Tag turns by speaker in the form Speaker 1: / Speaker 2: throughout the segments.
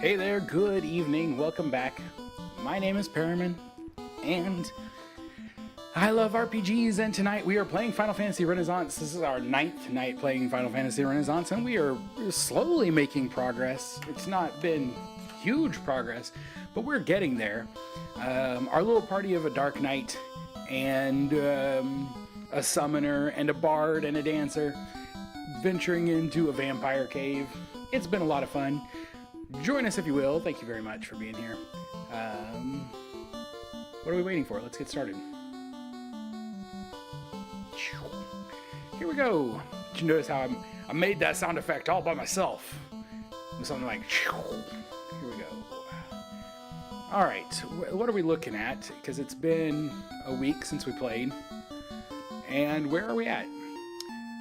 Speaker 1: Hey there, good evening, welcome back. My name is Perremin, and I love RPGs, and tonight we are playing Final Fantasy Renaissance. This is our 9th night playing Final Fantasy Renaissance, and we are slowly making progress. It's not been huge progress, but we're getting there. Our little party of a Dark Knight, and a summoner, and a bard, and a dancer, venturing into a vampire cave. It's been a lot of fun. Join us if you will. Thank you very much for being here. What are we waiting for? Let's get started. Here we go. Did you notice how I made that sound effect all by myself? With something like, here we go. All right, what are we looking at? Because it's been a week since we played. And where are we at?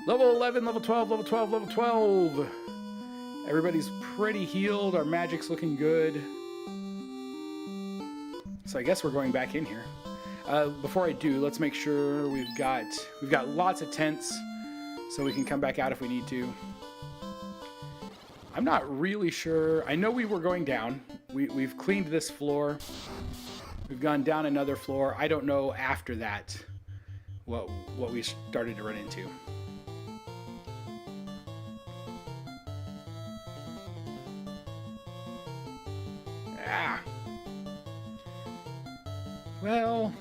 Speaker 1: Level 11, level 12, level 12, level 12. Everybody's pretty healed. Our magic's looking good. So I guess we're going back in here. Before I do, let's make sure we've got lots of tents, so we can come back out if we need to. I'm not really sure. I know we were going down. We've cleaned this floor. We've gone down another floor. I don't know after that what we started to run into. Well,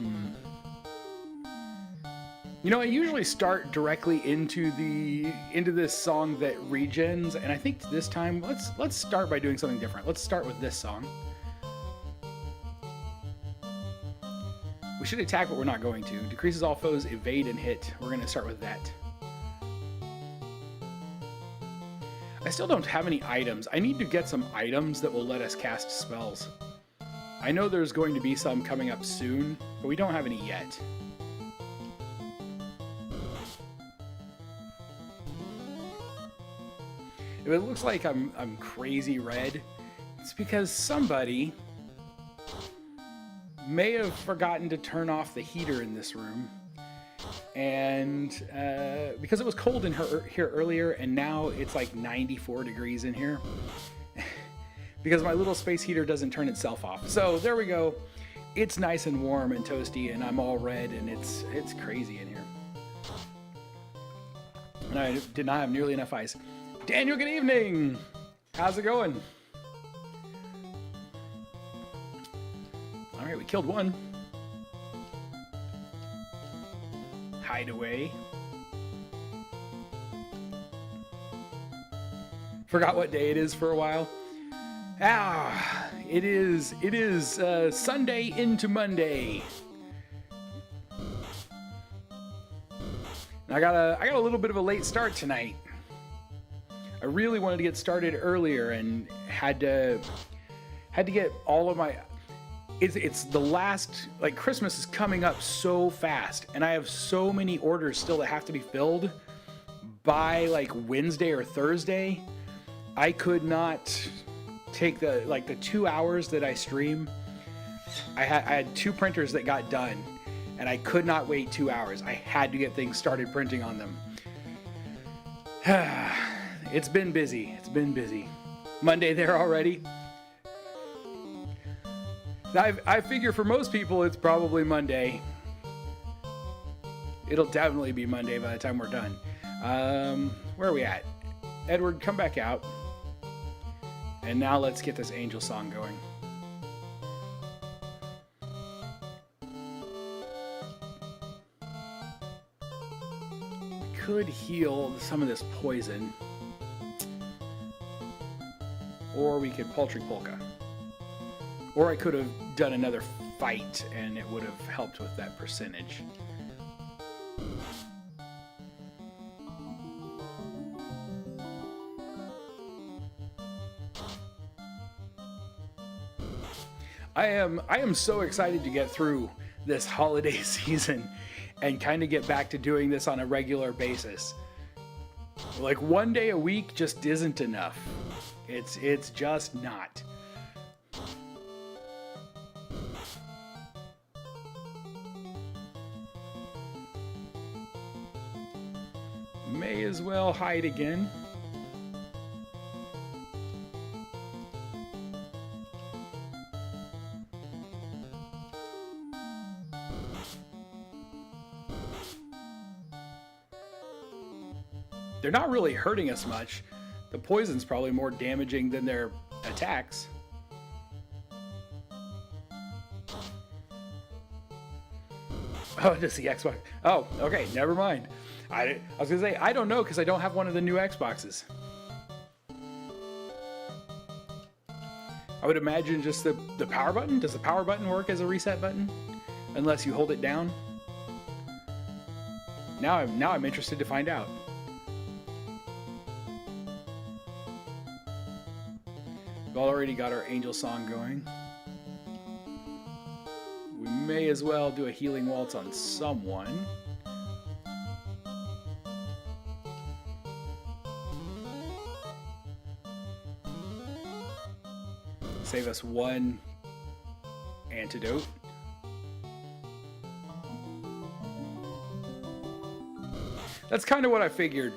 Speaker 1: you know, I usually start directly into this song that regens, and I think this time let's start by doing something different. Let's start with this song. We should attack, but we're not going to. Decreases all foes evade and hit. We're going to start with that. I still don't have any items. I need to get some items that will let us cast spells. I know there's going to be some coming up soon, but we don't have any yet. If it looks like I'm crazy red, it's because somebody may have forgotten to turn off the heater in this room. And because it was cold in here earlier, and now it's like 94 degrees in here. Because my little space heater doesn't turn itself off. So there we go. It's nice and warm and toasty, and I'm all red, and it's crazy in here. And I did not have nearly enough ice. Daniel, good evening. How's it going? All right, we killed one. Hideaway. Forgot what day it is for a while. It is Sunday into Monday. And I got a little bit of a late start tonight. I really wanted to get started earlier and had to get all of my. It's the last, like, Christmas is coming up so fast, and I have so many orders still that have to be filled by like Wednesday or Thursday. I could not take the 2 hours that I stream. I had 2 printers that got done, and I could not wait 2 hours. I had to get things started printing on them. It's been busy. It's been busy. Monday there already. I figure for most people it's probably Monday. It'll definitely be Monday by the time we're done. Where are we at? Edward, come back out. And now let's get this angel song going. We could heal some of this poison. Or we could Paltry Polka. Or I could have done another fight and it would have helped with that percentage. I am so excited to get through this holiday season and kind of get back to doing this on a regular basis. Like, one day a week just isn't enough. It's just not. May as well hide again. they're not really hurting us much. The poison's probably more damaging than their attacks. Oh, just the Xbox. Oh, okay, never mind. I was gonna say, I don't know because I don't have one of the new Xboxes. I would imagine just the power button. Does the power button work as a reset button? Unless you hold it down? Now I'm interested to find out. We've already got our angel song going. We may as well do a healing waltz on someone. Save us one antidote. That's kind of what I figured.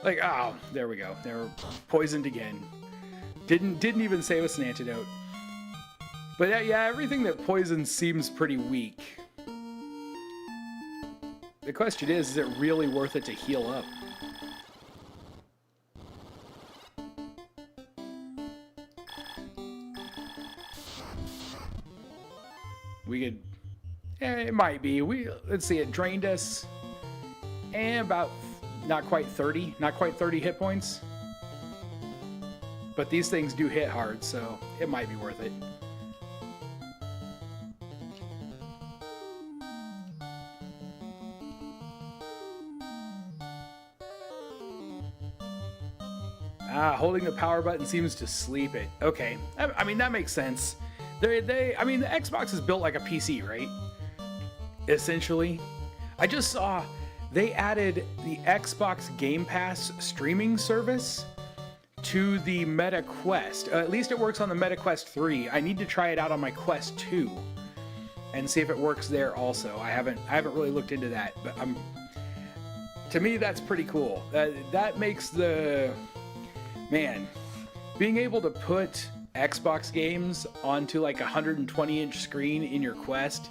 Speaker 1: Like, oh, there we go. They were poisoned again. Didn't even save us an antidote. But yeah, everything that poisons seems pretty weak. The question is it really worth it to heal up? We could... it might be. Let's see, it drained us about not quite 30 hit points. But these things do hit hard, so it might be worth it. Holding the power button seems to sleep it. Okay, I mean, that makes sense. I mean, the Xbox is built like a PC, right? Essentially. I just saw they added the Xbox Game Pass streaming service to the Meta Quest. At least it works on the Meta Quest 3. I need to try it out on my Quest 2 and see if it works there also. I haven't really looked into that, but to me that's pretty cool. That makes the... Man, being able to put Xbox games onto like a 120-inch screen in your Quest,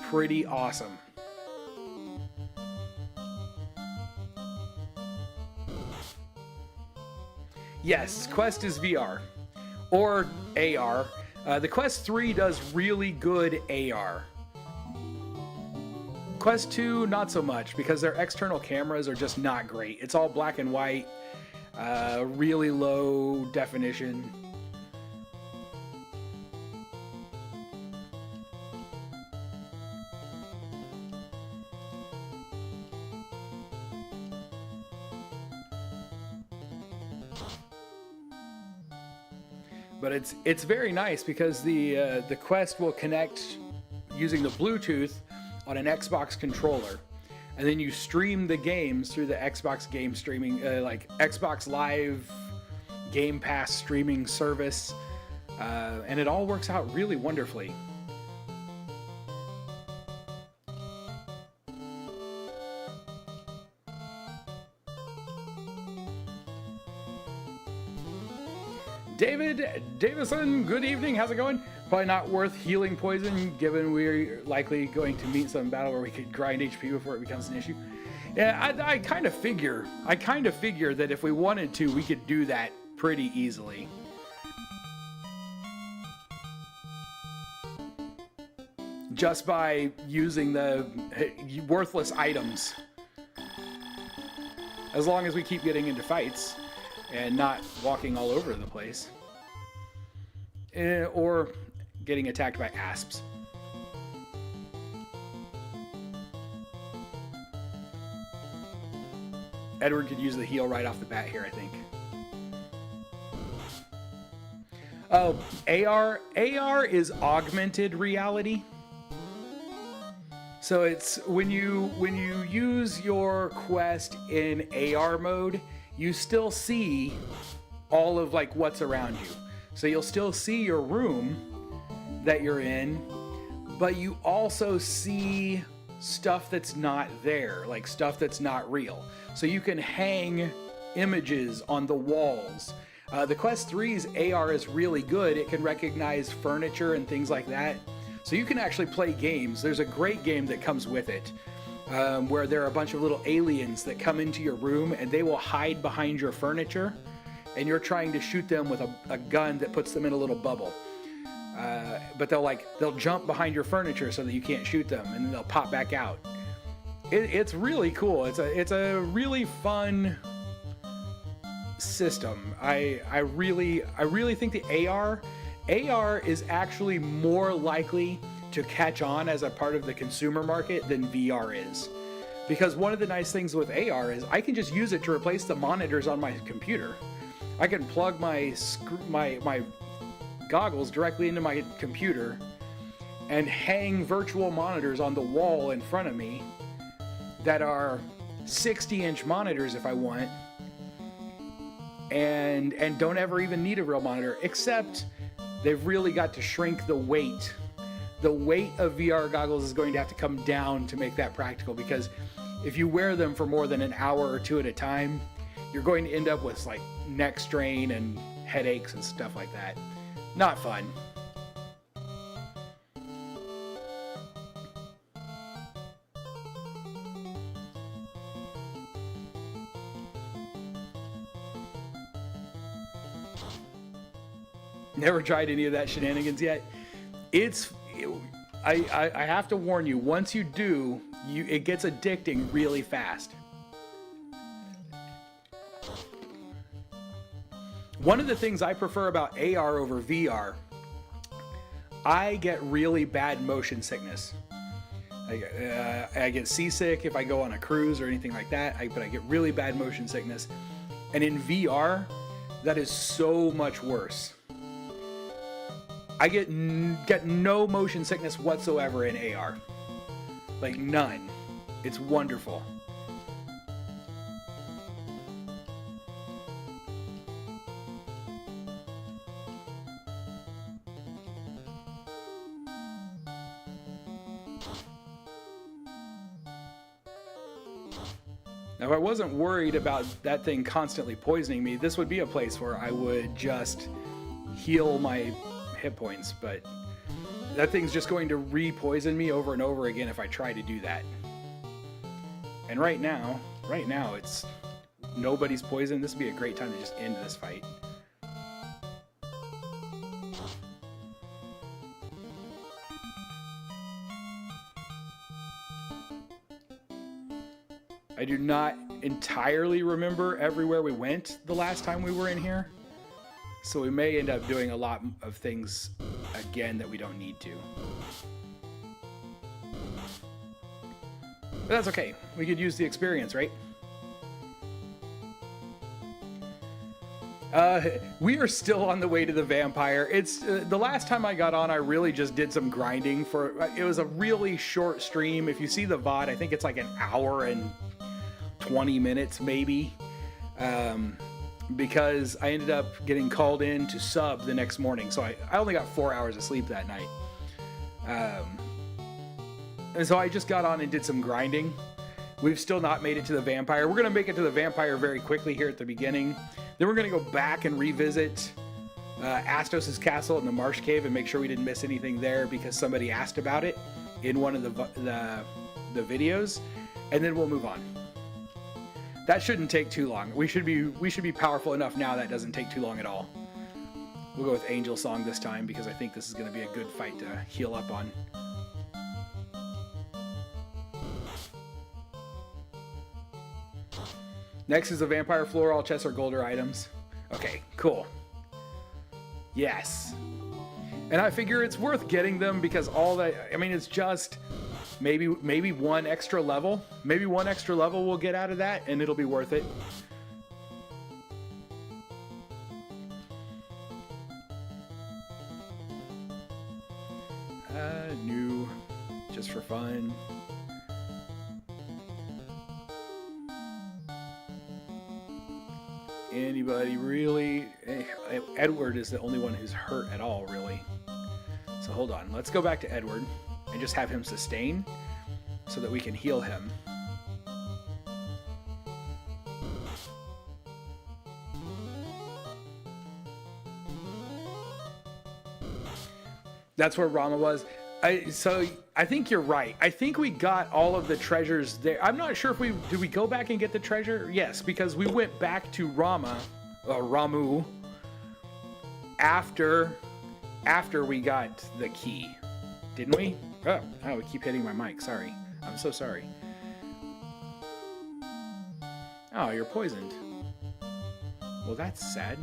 Speaker 1: pretty awesome. Yes, Quest is VR. Or AR. The Quest 3 does really good AR. Quest 2, not so much, because their external cameras are just not great. It's all black and white. Really low definition. But it's very nice because the Quest will connect using the Bluetooth on an Xbox controller. And then you stream the games through the Xbox game streaming, like Xbox Live Game Pass streaming service. And it all works out really wonderfully. David Davison, good evening. How's it going? Probably not worth healing poison, given we're likely going to meet some battle where we could grind HP before it becomes an issue. Yeah, I kind of figure that if we wanted to, we could do that pretty easily. Just by using the worthless items. As long as we keep getting into fights and not walking all over the place. Or getting attacked by asps. Edward could use the heal right off the bat here, I think. Oh, AR is augmented reality. So it's when you use your Quest in AR mode, you still see all of like what's around you. So you'll still see your room that you're in, but you also see stuff that's not there, like stuff that's not real. So you can hang images on the walls. The Quest 3's AR is really good. It can recognize furniture and things like that. So you can actually play games. There's a great game that comes with it. where there are a bunch of little aliens that come into your room and they will hide behind your furniture, and you're trying to shoot them with a gun that puts them in a little bubble. But they'll jump behind your furniture so that you can't shoot them, and then they'll pop back out. It's really cool. It's a really fun system. I really think the AR is actually more likely to catch on as a part of the consumer market than VR is. Because one of the nice things with AR is I can just use it to replace the monitors on my computer. I can plug my goggles directly into my computer and hang virtual monitors on the wall in front of me that are 60-inch monitors if I want, and don't ever even need a real monitor, except they've really got to shrink the weight. The weight of VR goggles is going to have to come down to make that practical, because if you wear them for more than an hour or two at a time, you're going to end up with like neck strain and headaches and stuff like that. Not fun. Never tried any of that shenanigans yet. I have to warn you, once you do, it gets addicting really fast. One of the things I prefer about AR over VR, I get really bad motion sickness. I get seasick if I go on a cruise or anything like that, but I get really bad motion sickness. And in VR, that is so much worse. I get no motion sickness whatsoever in AR. Like none. It's wonderful. Now, if I wasn't worried about that thing constantly poisoning me, this would be a place where I would just heal my hit points, but that thing's just going to re-poison me over and over again if I try to do that. And right now it's nobody's poisoned. This would be a great time to just end this fight. I do not entirely remember everywhere we went the last time we were in here, so we may end up doing a lot of things again that we don't need to. But that's okay. We could use the experience, right? We are still on the way to the vampire. It's the last time I got on, I really just did some grinding for. It was a really short stream. If you see the VOD, I think it's like an hour and 20 minutes maybe, because I ended up getting called in to sub the next morning, so I only got 4 hours of sleep that night, and so I just got on and did some grinding. We've still not made it to the vampire. We're gonna make it to the vampire very quickly here at the beginning, then we're gonna go back and revisit Astos' castle in the marsh cave and make sure we didn't miss anything there, because somebody asked about it in one of the videos, and then we'll move on. That shouldn't take too long. We should be powerful enough now that doesn't take too long at all. We'll go with Angel Song this time, because I think this is going to be a good fight to heal up on. Next is the vampire floor. All chests are gold or items. Okay, cool. Yes. And I figure it's worth getting them, because all that, I mean, it's just maybe one extra level. Maybe one extra level we'll get out of that, and it'll be worth it. New, just for fun. Anybody really? Edward is the only one who's hurt at all, really. So hold on, let's go back to Edward and just have him sustain so that we can heal him. That's where Rama was. So I think you're right. I think we got all of the treasures there. I'm not sure if did we go back and get the treasure? Yes, because we went back to Ramu after we got the key. Didn't we? Oh, we keep hitting my mic. Sorry. I'm so sorry. Oh, you're poisoned. Well, that's sad.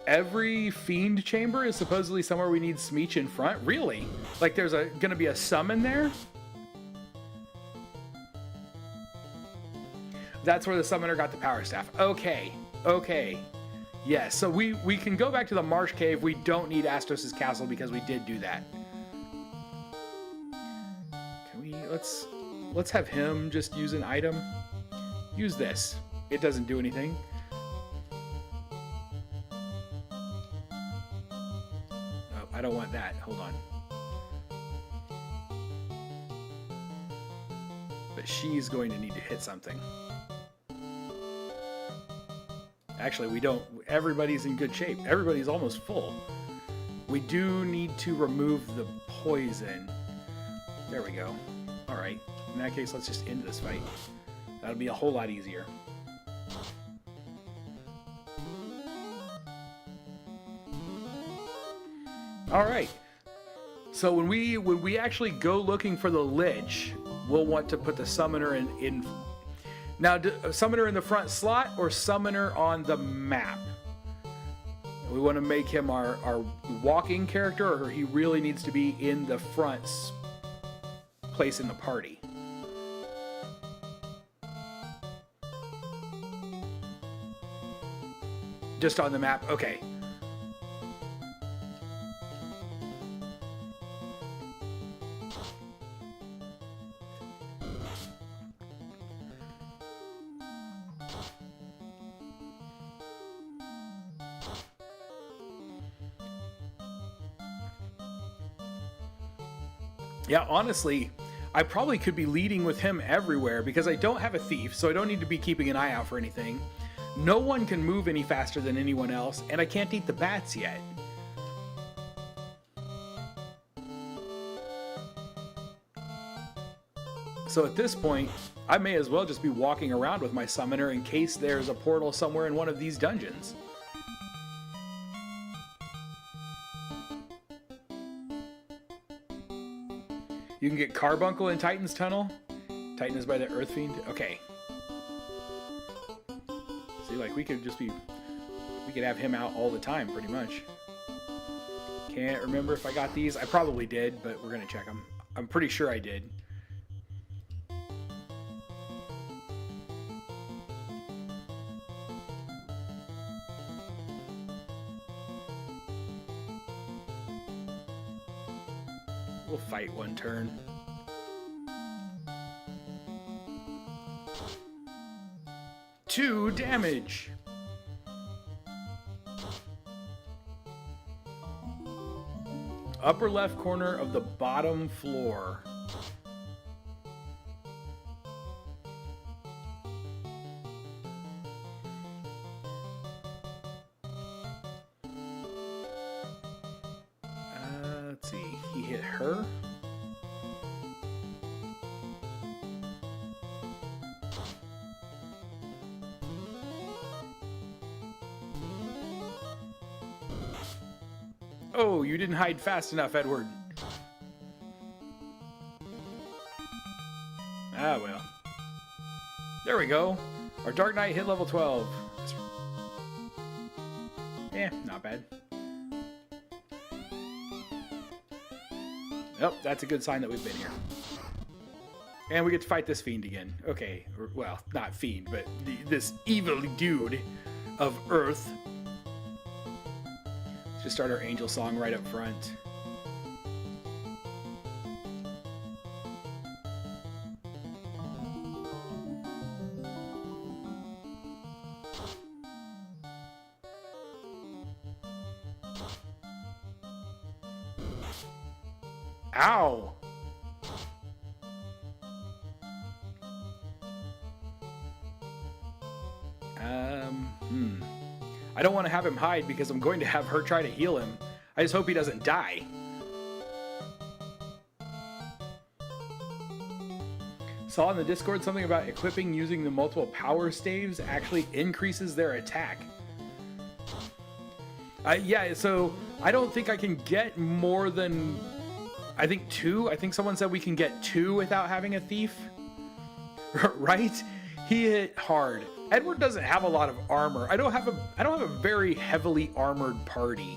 Speaker 1: Every fiend chamber is supposedly somewhere we need Smeech in front? Really? Like there's gonna be a summon there? That's where the summoner got the power staff. Okay. Yes, so we can go back to the Marsh Cave. We don't need Astos' castle because we did do that. Can we, let's have him just use an item. Use this. It doesn't do anything. I don't want that. Hold on. But she's going to need to hit something. Actually, we don't. Everybody's in good shape. Everybody's almost full. We do need to remove the poison. There we go. All right. In that case, let's just end this fight. That'll be a whole lot easier. All right. So when we actually go looking for the Lich, we'll want to put the summoner in. Now, summoner in the front slot or summoner on the map? We want to make him our walking character, or he really needs to be in the front place in the party. Just on the map? Okay. Yeah, honestly, I probably could be leading with him everywhere because I don't have a thief, so I don't need to be keeping an eye out for anything. No one can move any faster than anyone else, and I can't eat the bats yet. So at this point, I may as well just be walking around with my summoner in case there's a portal somewhere in one of these dungeons. You can get Carbuncle in Titan's Tunnel. Titan is by the Earth Fiend. Okay. See, like, we could have him out all the time, pretty much. Can't remember if I got these. I probably did, but we're going to check them. I'm pretty sure I did. We'll fight one turn. Two damage. Upper left corner of the bottom floor. Let's see. He hit her. Oh, you didn't hide fast enough, Edward. Ah, well. There we go. Our Dark Knight hit level 12. Eh, not bad. Oh, that's a good sign that we've been here. And we get to fight this fiend again. Okay, well, not fiend, but this evil dude of Earth. Let's just start our angel song right up front. Ow! I don't want to have him hide because I'm going to have her try to heal him. I just hope he doesn't die. Saw in the Discord something about equipping using the multiple power staves actually increases their attack. Yeah, so I don't think I can get more than, I think 2. I think someone said we can get 2 without having a thief. Right? He hit hard. Edward doesn't have a lot of armor. I don't have a very heavily armored party.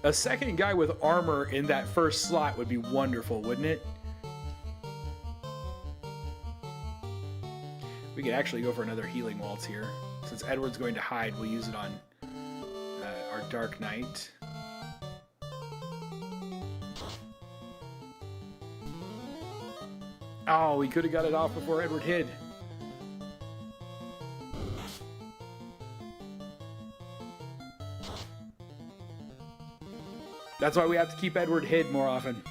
Speaker 1: A second guy with armor in that first slot would be wonderful, wouldn't it? We could actually go for another healing waltz here. Since Edward's going to hide, we'll use it on our Dark Knight. Oh, we could have got it off before Edward hid. That's why we have to keep Edward hid more often.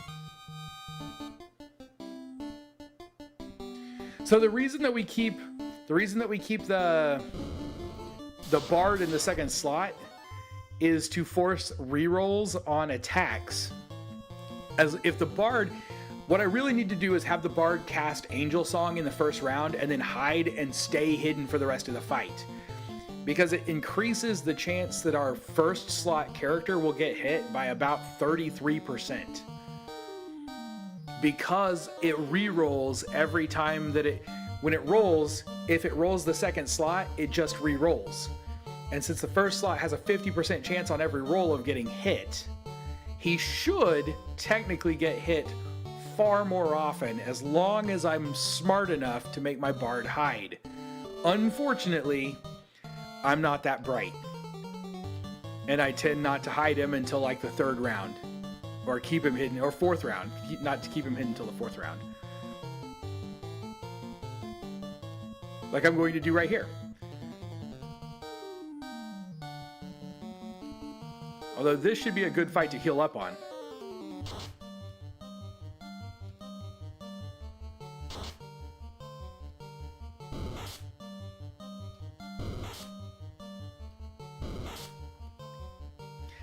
Speaker 1: So the reason that we keep the bard in the second slot is to force rerolls on attacks. As if the bard, what I really need to do is have the bard cast Angel Song in the first round and then hide and stay hidden for the rest of the fight. Because it increases the chance that our first slot character will get hit by about 33%. Because it re-rolls every time that when it rolls, if it rolls the second slot, it just re-rolls. And since the first slot has a 50% chance on every roll of getting hit, he should technically get hit far more often as long as I'm smart enough to make my bard hide. Unfortunately, I'm not that bright. And I tend not to hide him until like the 3rd round. Or keep him hidden, or 4th round. Not to keep him hidden until the 4th round. Like I'm going to do right here. Although this should be a good fight to heal up on.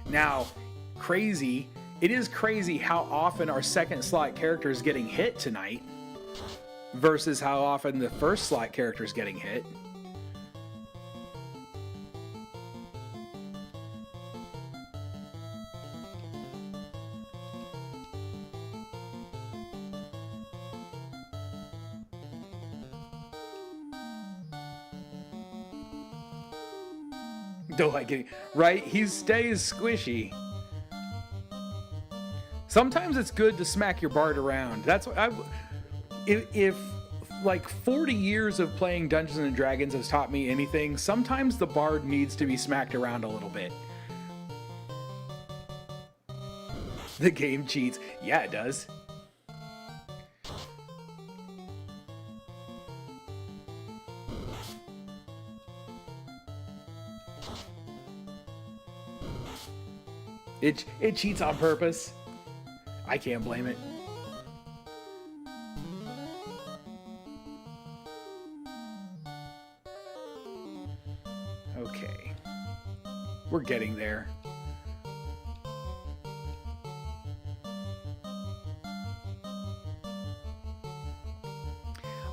Speaker 1: Now, crazy. It is crazy how often our second slot character is getting hit tonight versus how often the first slot character is getting hit. Don't like it, right? He stays squishy. Sometimes it's good to smack your bard around. That's what if like 40 years of playing Dungeons and Dragons has taught me anything, sometimes the bard needs to be smacked around a little bit. The game cheats. Yeah, it does. It cheats on purpose. I can't blame it. Okay. We're getting there.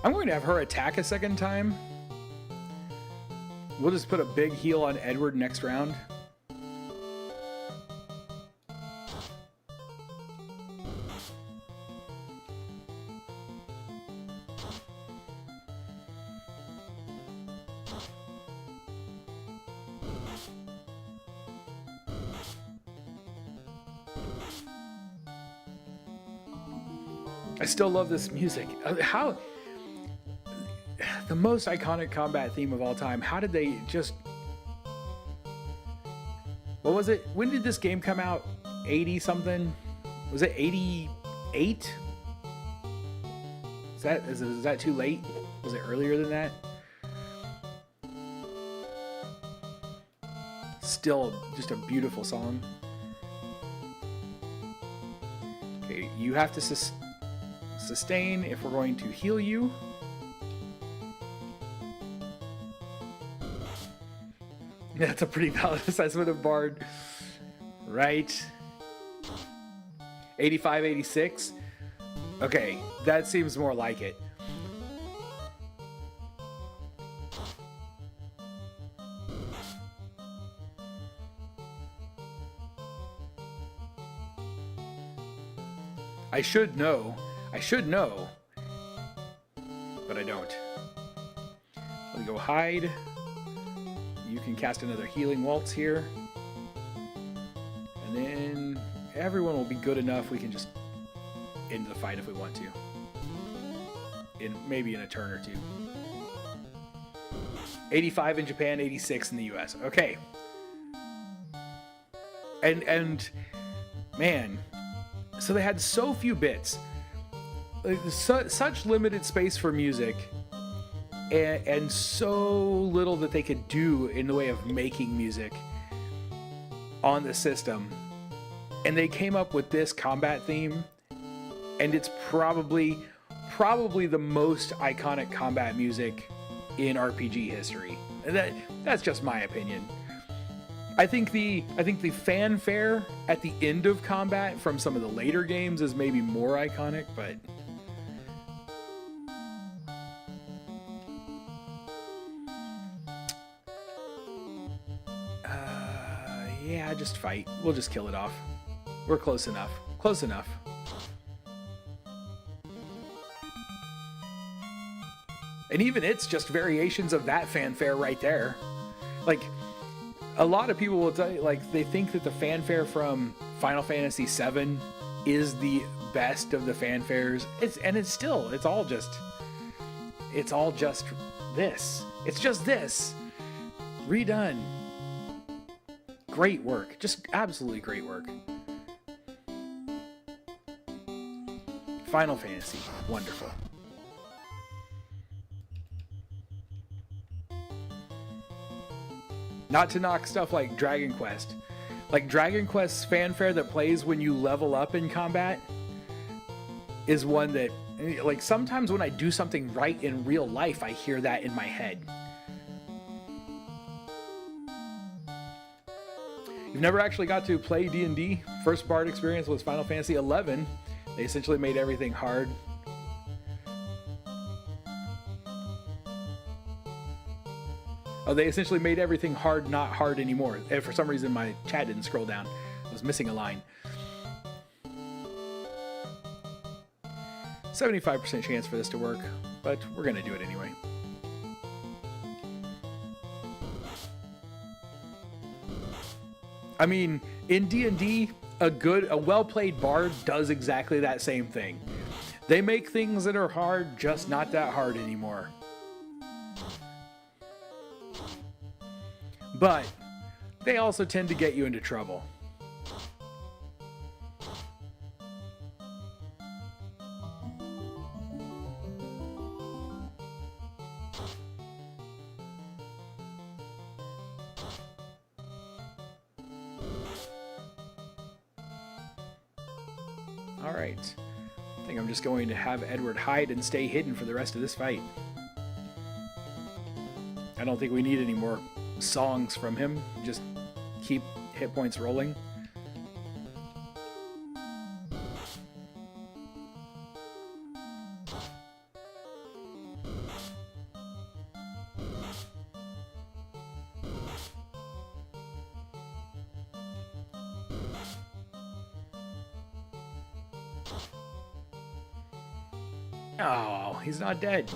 Speaker 1: I'm going to have her attack a second time. We'll just put a big heal on Edward next round. I still love this music. How the most iconic combat theme of all time. How did they just... What was it? When did this game come out? 80 something? Was it 88? Is that too late? Was it earlier than that? Still just a beautiful song. Okay, you have to sustain if we're going to heal you. That's a pretty valid assessment of Bard. Right. 85, 86. Okay, that seems more like it. I should know. I should know. But I don't. Let me go hide. You can cast another healing waltz here. And then everyone will be good enough. We can just end the fight if we want to. Maybe in a turn or two. 85 in Japan, 86 in the US. Okay. And man, so they had so few bits. Like, such limited space for music. And so little that they could do in the way of making music on the system. And they came up with this combat theme, and it's probably the most iconic combat music in RPG history. That's just my opinion. I think the fanfare at the end of combat from some of the later games is maybe more iconic, but yeah, just fight. We'll just kill it off. We're close enough. Close enough. And even it's just variations of that fanfare right there. Like, a lot of people will tell you, like, they think that the fanfare from Final Fantasy VII is the best of the fanfares. It's all just this. It's just this. Redone. Great work. Just absolutely great work. Final Fantasy. Wonderful. Not to knock stuff like Dragon Quest. Like Dragon Quest's fanfare that plays when you level up in combat is one that, like, sometimes when I do something right in real life, I hear that in my head. You've never actually got to play D&D. First Bard experience was Final Fantasy XI. They essentially made everything hard. Oh, they essentially made everything hard, not hard anymore. And for some reason, my chat didn't scroll down. I was missing a line. 75% chance for this to work, but we're going to do it anyway. I mean, in D&D, a well-played bard does exactly that same thing. They make things that are hard just not that hard anymore. But they also tend to get you into trouble. Alright. I think I'm just going to have Edward hide and stay hidden for the rest of this fight. I don't think we need any more songs from him. Just keep hit points rolling. Oh, he's not dead.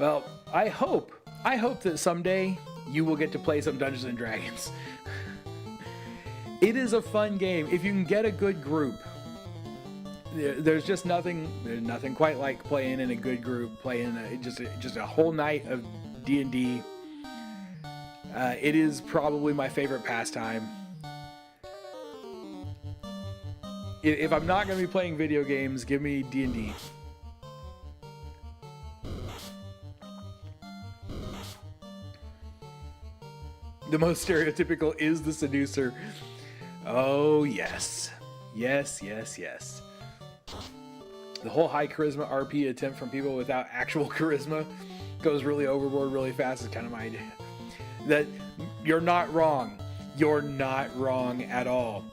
Speaker 1: Well, I hope that someday you will get to play some Dungeons and Dragons. It is a fun game if you can get a good group. There's just nothing quite like playing in a good group, playing just a whole night of D&D. It is probably my favorite pastime. If I'm not going to be playing video games, give me D&D. The most stereotypical is the seducer. Oh, yes. Yes, yes, yes. The whole high charisma RP attempt from people without actual charisma goes really overboard really fast is kind of my idea. That you're not wrong. You're not wrong at all.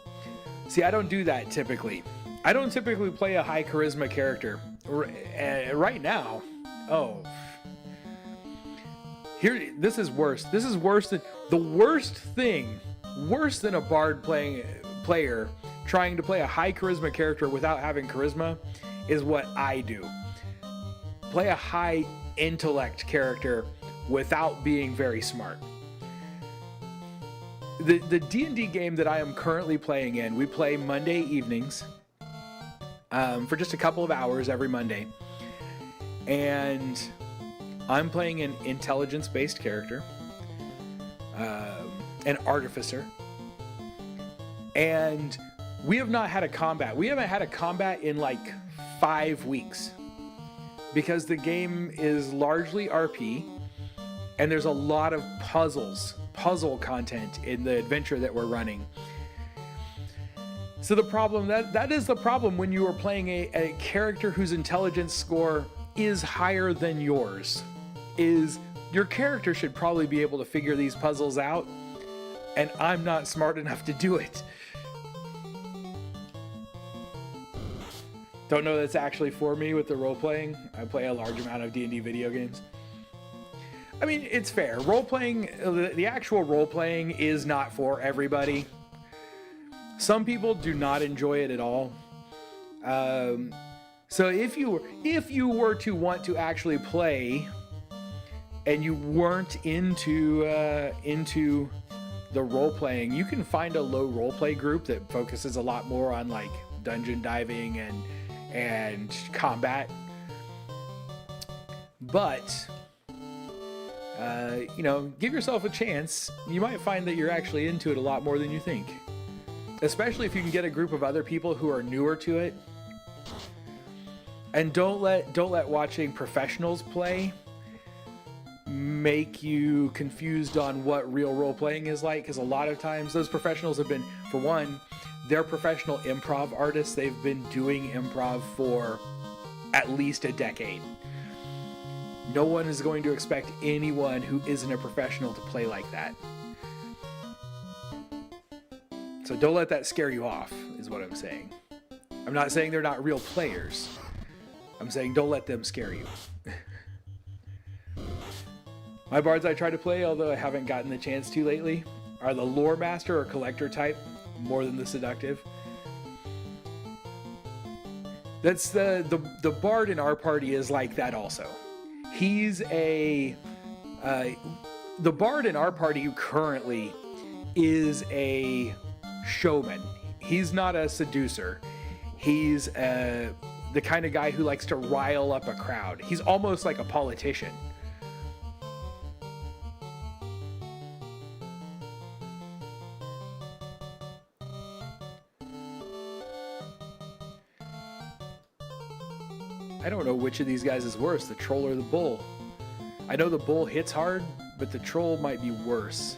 Speaker 1: See, I don't do that typically. I don't typically play a high charisma character. Right now, oh. Here, this is worse. This is worse than the worst thing. Worse than a bard player trying to play a high charisma character without having charisma is what I do. Play a high intellect character without being very smart. The D&D game that I am currently playing in, we play Monday evenings for just a couple of hours every Monday. And I'm playing an intelligence-based character, an artificer. And we have not had a combat. We haven't had a combat in like 5 weeks because the game is largely RP and there's a lot of puzzle content in the adventure that we're running. So the problem, that is the problem when you are playing a character whose intelligence score is higher than yours, is your character should probably be able to figure these puzzles out, and I'm not smart enough to do it. Don't know that's actually for me with the role-playing. I play a large amount of D&D video games. I mean, it's fair. Role-playing, the actual role-playing is not for everybody. Some people do not enjoy it at all. So if you were to want to actually play and you weren't into the role-playing, you can find a low role-play group that focuses a lot more on like dungeon diving and combat. But you know, give yourself a chance. You might find that you're actually into it a lot more than you think. Especially if you can get a group of other people who are newer to it. And don't let watching professionals play make you confused on what real role-playing is like, because a lot of times those professionals have been, for one, they're professional improv artists. They've been doing improv for at least a decade. No one is going to expect anyone who isn't a professional to play like that. So don't let that scare you off, is what I'm saying. I'm not saying they're not real players. I'm saying don't let them scare you. My bards I try to play, although I haven't gotten the chance to lately, are the lore master or collector type, more than the seductive. That's the bard in our party is like that also. He's the bard in our party currently is a showman. He's not a seducer. He's the kind of guy who likes to rile up a crowd. He's almost like a politician. I don't know which of these guys is worse, the troll or the bull. I know the bull hits hard, but the troll might be worse.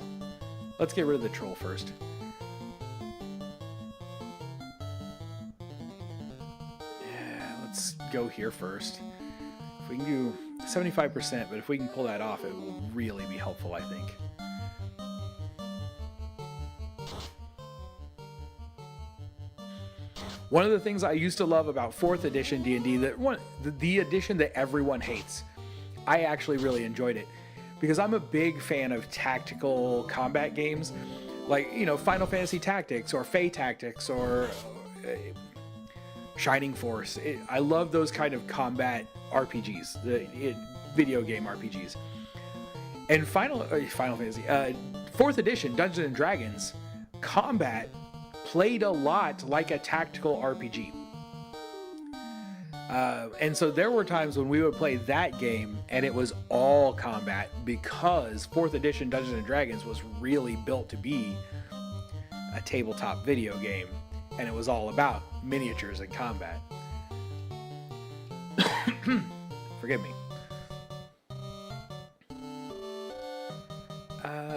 Speaker 1: Let's get rid of the troll first. Yeah, let's go here first. If we can do 75%, but if we can pull that off, it will really be helpful, I think. One of the things I used to love about 4th edition D&D, the edition that everyone hates, I actually really enjoyed it because I'm a big fan of tactical combat games, like, you know, Final Fantasy Tactics or Fey Tactics or Shining Force. I love those kind of combat RPGs, video game RPGs. And Final Fantasy, 4th edition Dungeons and Dragons combat played a lot like a tactical RPG. And so there were times when we would play that game and it was all combat because 4th edition Dungeons and Dragons was really built to be a tabletop video game, and it was all about miniatures and combat. Forgive me.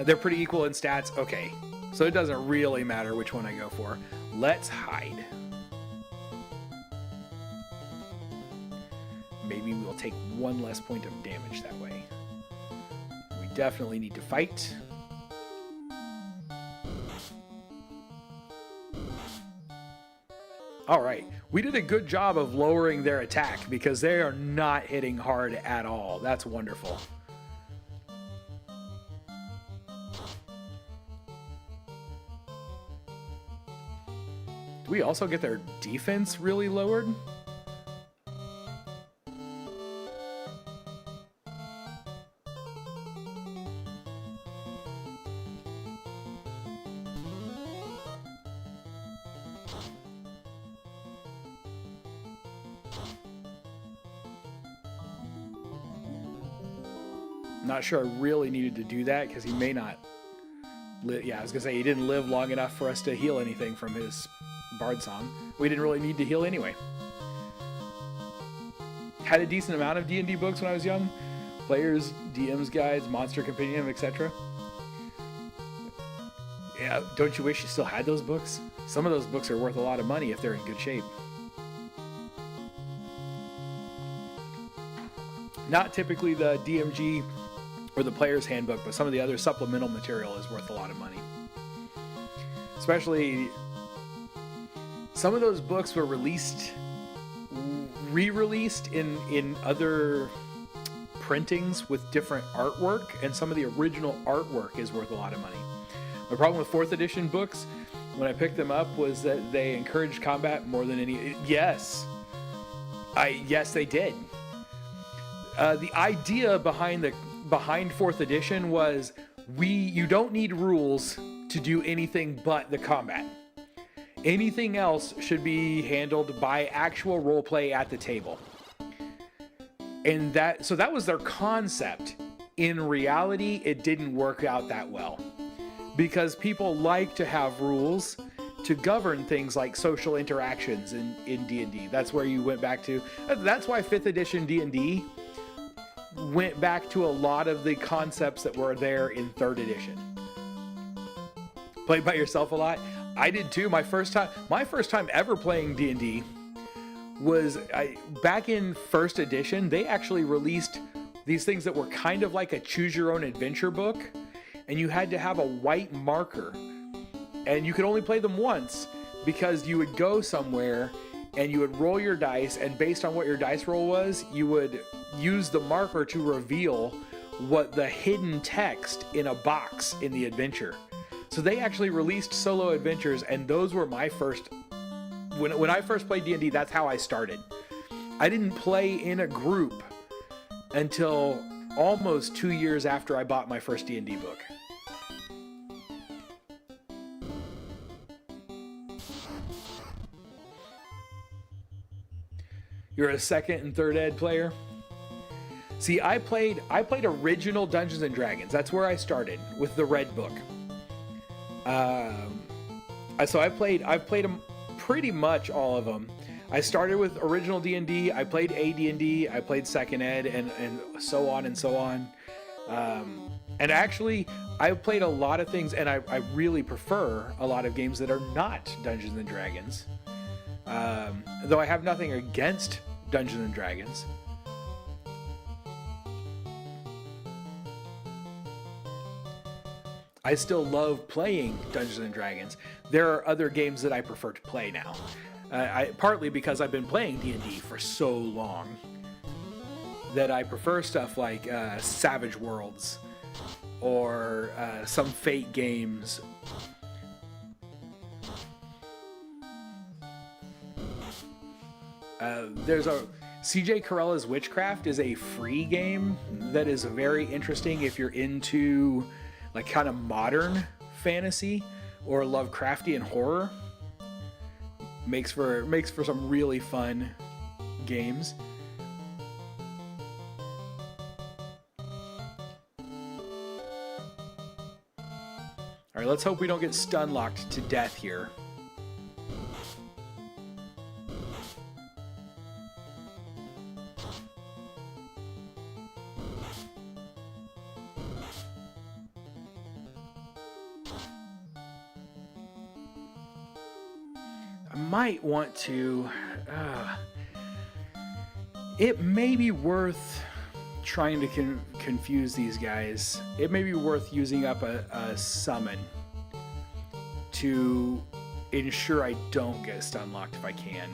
Speaker 1: They're pretty equal in stats. Okay. So it doesn't really matter which one I go for. Let's hide. Maybe we'll take one less point of damage that way. We definitely need to fight. All right, we did a good job of lowering their attack because they are not hitting hard at all. That's wonderful. Do we also get their defense really lowered? Not sure I really needed to do that because he may not live. Yeah, I was gonna say he didn't live long enough for us to heal anything from his bard song. We didn't really need to heal anyway. Had a decent amount of D&D books when I was young. Players, DM's guides, Monster Compendium, etc. Yeah, don't you wish you still had those books? Some of those books are worth a lot of money if they're in good shape. Not typically the DMG or the player's handbook, but some of the other supplemental material is worth a lot of money. Especially, some of those books were re-released in other printings with different artwork, and some of the original artwork is worth a lot of money. My problem with 4th edition books, when I picked them up, was that they encouraged combat more than any... Yes, they did. The idea behind 4th edition was you don't need rules to do anything but the combat. Anything else should be handled by actual roleplay at the table. And so that was their concept. In reality, it didn't work out that well because people like to have rules to govern things like social interactions in D&D. That's where you went back to. That's why 5th edition D&D went back to a lot of the concepts that were there in 3rd edition. Play by yourself a lot. I did too. My first time ever playing D&D was back in 1st edition. They actually released these things that were kind of like a choose your own adventure book, and you had to have a white marker, and you could only play them once because you would go somewhere and you would roll your dice, and based on what your dice roll was, you would use the marker to reveal what the hidden text in a box in the adventure. So they actually released solo adventures, and those were my first... When I first played D&D, that's how I started. I didn't play in a group until almost 2 years after I bought my first D&D book. You're a 2nd and 3rd ed player? See, I played original Dungeons and Dragons. That's where I started with the red book. So I've played them pretty much all of them. I started with original D&D. I played AD&D. I played 2nd ed, and so on and so on. And actually, I've played a lot of things, and I really prefer a lot of games that are not Dungeons and Dragons. Though I have nothing against Dungeons and Dragons. I still love playing Dungeons and Dragons. There are other games that I prefer to play now. Partly because I've been playing D&D for so long that I prefer stuff like Savage Worlds or some Fate games. There's a CJ Carella's Witchcraft is a free game that is very interesting if you're into like kind of modern fantasy or Lovecraftian horror. Makes for some really fun games. All right, let's hope we don't get stun locked to death here. I might want to... it may be worth trying to confuse these guys. It may be worth using up a summon to ensure I don't get stun locked if I can.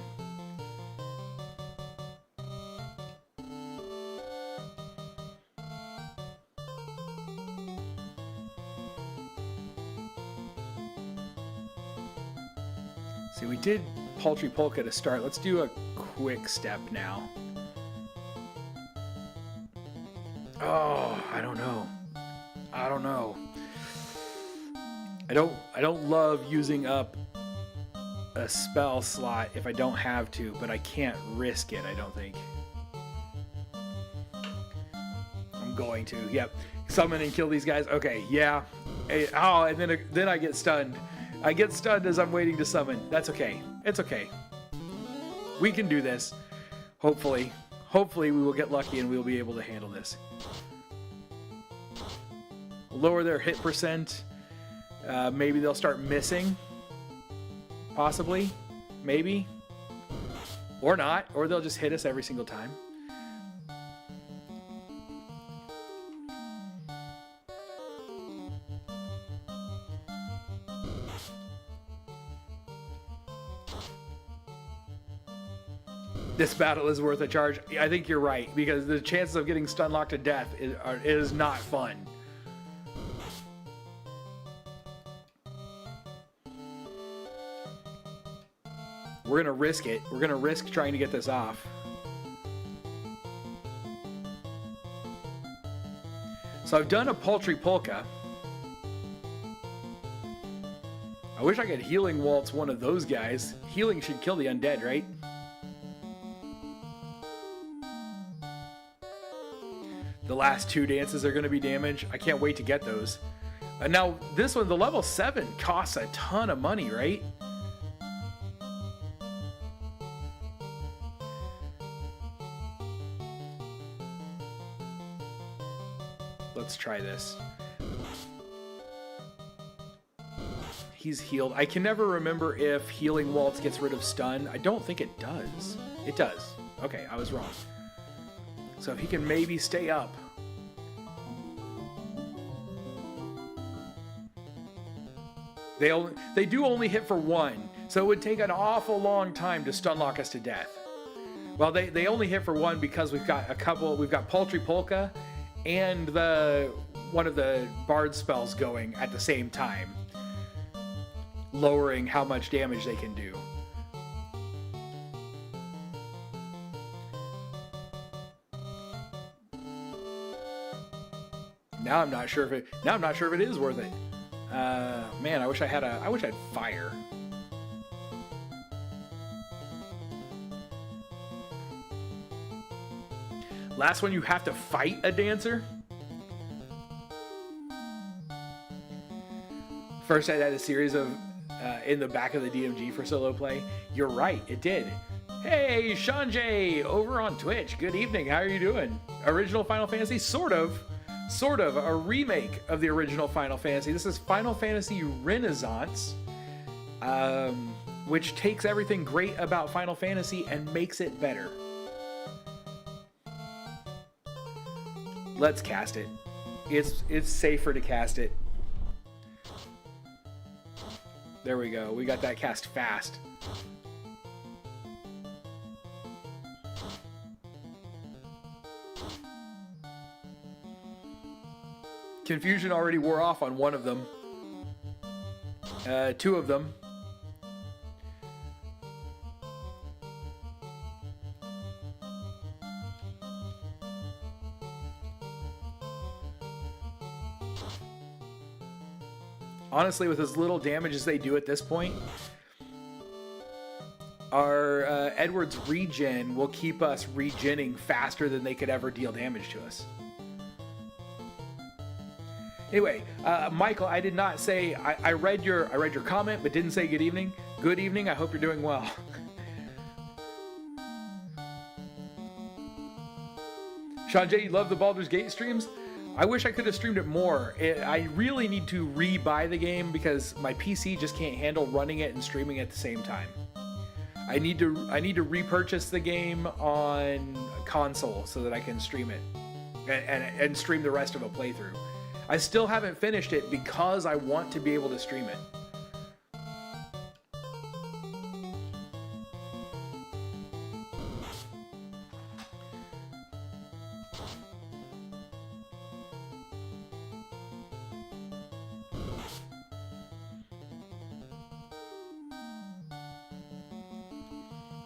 Speaker 1: See, we did Paltry Polka to start. Let's do a quick step now. Oh, I don't know. I don't know. I don't love using up a spell slot if I don't have to, but I can't risk it, I don't think. I'm going to. Yep. Summon and kill these guys. Okay, yeah. Oh, and then I get stunned. I get stunned as I'm waiting to summon. That's okay. It's okay. We can do this. Hopefully. Hopefully we will get lucky and we'll be able to handle this. Lower their hit percent. Maybe they'll start missing. Possibly. Maybe. Or not. Or they'll just hit us every single time. This battle is worth a charge. I think you're right, because the chances of getting stun locked to death is not fun. We're gonna risk it. We're gonna risk trying to get this off. So I've done a Paltry Polka. I wish I could Healing Waltz one of those guys. Healing should kill the undead, right? The last two dances are going to be damage. I can't wait to get those. Now, this one, the level 7, costs a ton of money, right? Let's try this. He's healed. I can never remember if Healing Waltz gets rid of stun. I don't think it does. It does. Okay, I was wrong. So if he can maybe stay up. They do only hit for one, so it would take an awful long time to stun lock us to death. Well, they only hit for one because we've got Paltry Polka and one of the Bard spells going at the same time, lowering how much damage they can do. Now I'm not sure if it is worth it. Man, I wish I had fire. Last one, you have to fight a dancer. First, I had a series of in the back of the DMG for solo play. You're right, it did. Hey, Sanjay, over on Twitch. Good evening. How are you doing? Original Final Fantasy, sort of a remake of the original Final Fantasy. This is Final Fantasy Renaissance, which takes everything great about Final Fantasy and makes it better. Let's cast it. It's safer to cast it. There we go. We got that cast fast. Confusion already wore off on one of them. Two of them. Honestly, with as little damage as they do at this point, our Edward's regen will keep us regenning faster than they could ever deal damage to us. Anyway, Michael, I did not say I read your comment, but didn't say good evening. Good evening. I hope you're doing well. Sanjay, you love the Baldur's Gate streams? I wish I could have streamed it more. I really need to re-buy the game because my PC just can't handle running it and streaming at the same time.
Speaker 2: I need to repurchase the game on console so that I can stream it and stream the rest of a playthrough. I still haven't finished it because I want to be able to stream it.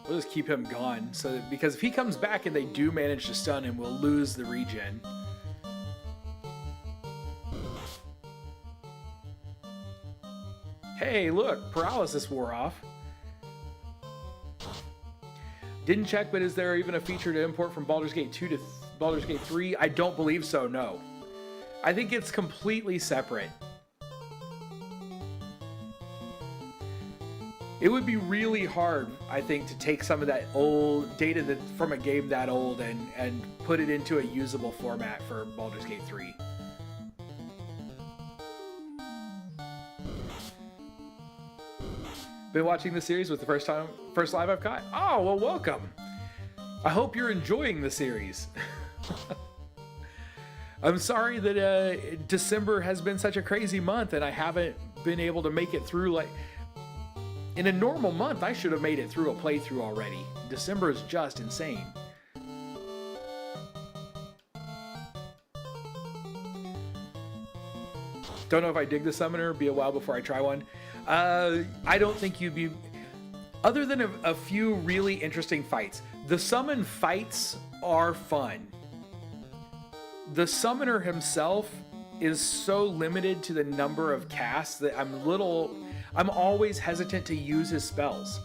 Speaker 2: We'll just keep him gone, because if he comes back and they do manage to stun him, we'll lose the regen. Hey, look, paralysis wore off. Didn't check, but is there even a feature to import from Baldur's Gate 2 to Baldur's Gate 3? I don't believe so, no. I think it's completely separate. It would be really hard, I think, to take some of that old data from a game that old and put it into a usable format for Baldur's Gate 3. Been watching the series with the first live I've caught. Oh, well, welcome. I hope you're enjoying the series. I'm sorry that December has been such a crazy month and I haven't been able to make it through. Like, in a normal month, I should have made it through a playthrough already. December is just insane. Don't know if I dig the summoner. Be a while before I try one. I don't think you'd be... Other than a few really interesting fights. The summon fights are fun. The summoner himself is so limited to the number of casts that I'm always hesitant to use his spells.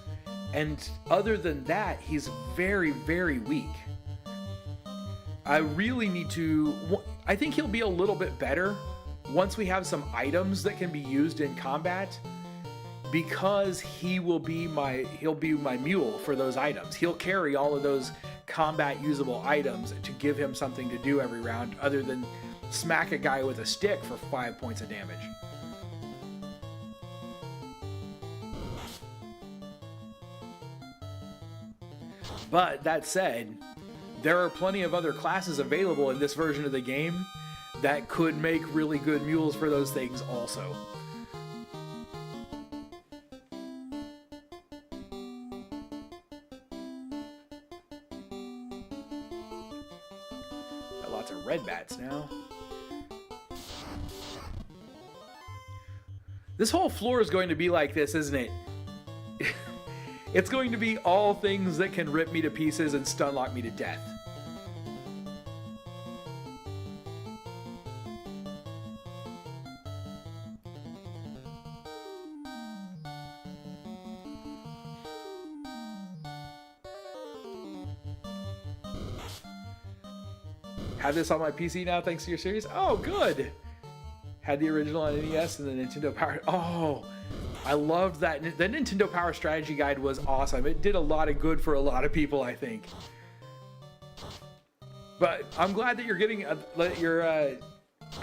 Speaker 2: And other than that, he's very, very weak. I really need to... I think he'll be a little bit better once we have some items that can be used in combat, because he'll be my mule for those items. He'll carry all of those combat usable items to give him something to do every round other than smack a guy with a stick for 5 points of damage. But that said, there are plenty of other classes available in this version of the game that could make really good mules for those things also. Got lots of red bats now. This whole floor is going to be like this, isn't it? It's going to be all things that can rip me to pieces and stun lock me to death. Have this on my PC now thanks to your series. Oh, good. Had the original on NES and the Nintendo Power. Oh, I loved that. The Nintendo Power Strategy Guide was awesome. It did a lot of good for a lot of people, I think. But I'm glad that you're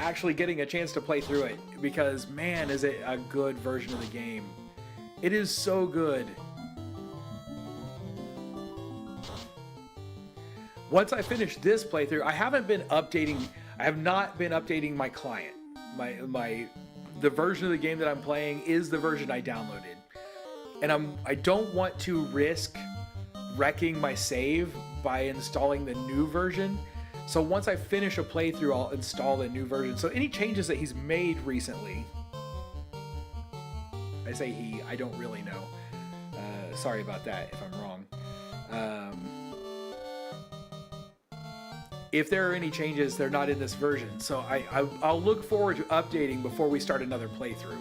Speaker 2: actually getting a chance to play through it, because man, is it a good version of the game. It is so good. Once I finish this playthrough, I have not been updating my client. The version of the game that I'm playing is the version I downloaded. And I don't want to risk wrecking my save by installing the new version. So once I finish a playthrough, I'll install the new version. So any changes that he's made recently, I say he, I don't really know. Sorry about that if I'm wrong. If there are any changes, they're not in this version. So I'll look forward to updating before we start another playthrough.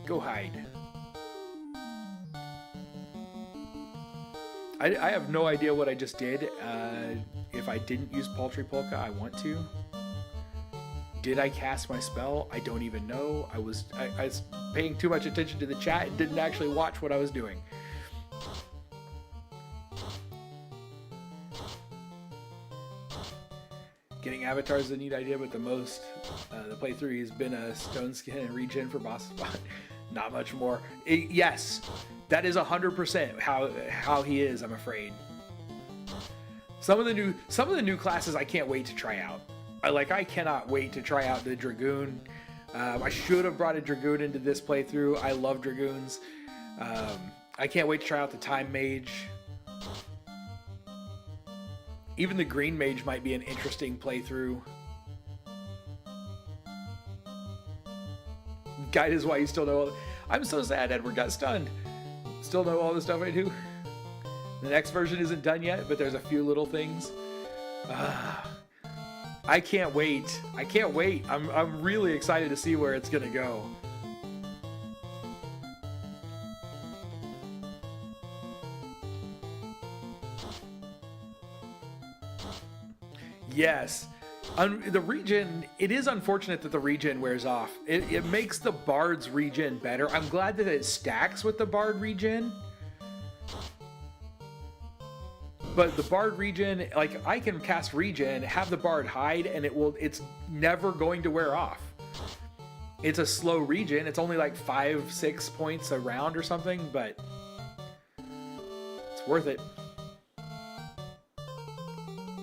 Speaker 2: Go hide. I have no idea what I just did. If I didn't use Paltry Polka, I want to. Did I cast my spell? I don't even know. I was paying too much attention to the chat and didn't actually watch what I was doing. Getting avatars is a neat idea, but the playthrough has been a stone skin and regen for boss spot. Not much more. Yes, that is 100% how he is, I'm afraid. Some of the new classes I can't wait to try out. I cannot wait to try out the Dragoon. I should have brought a Dragoon into this playthrough. I love Dragoons. I can't wait to try out the Time Mage. Even the Green Mage might be an interesting playthrough. Guide is why you still know. I'm so sad Edward got stunned. Still know all the stuff I do. The next version isn't done yet, but there's a few little things. I can't wait. I can't wait. I'm really excited to see where it's gonna go. Yes. The regen, it is unfortunate that the regen wears off. It makes the Bard's regen better. I'm glad that it stacks with the Bard regen. But the Bard regen, like, I can cast regen, have the Bard hide, and it's never going to wear off. It's a slow regen. It's only like 5-6 points a round or something, but it's worth it.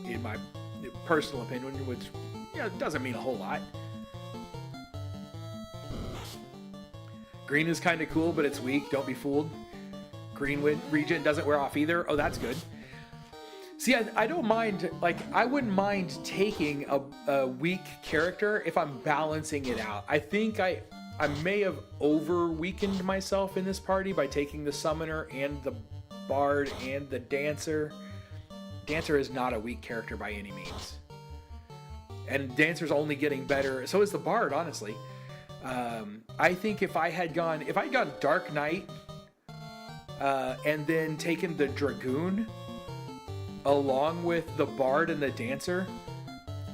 Speaker 2: In my personal opinion, which doesn't mean a whole lot. Green is kind of cool, but it's weak. Don't be fooled. Green regen doesn't wear off either. Oh, that's good. See, I don't mind, like, I wouldn't mind taking a weak character if I'm balancing it out. I think I may have over-weakened myself in this party by taking the Summoner and the Bard and the Dancer. Dancer is not a weak character by any means. And Dancer's only getting better. So is the Bard, honestly. I think if I had gone Dark Knight and then taken the Dragoon along with the Bard and the Dancer,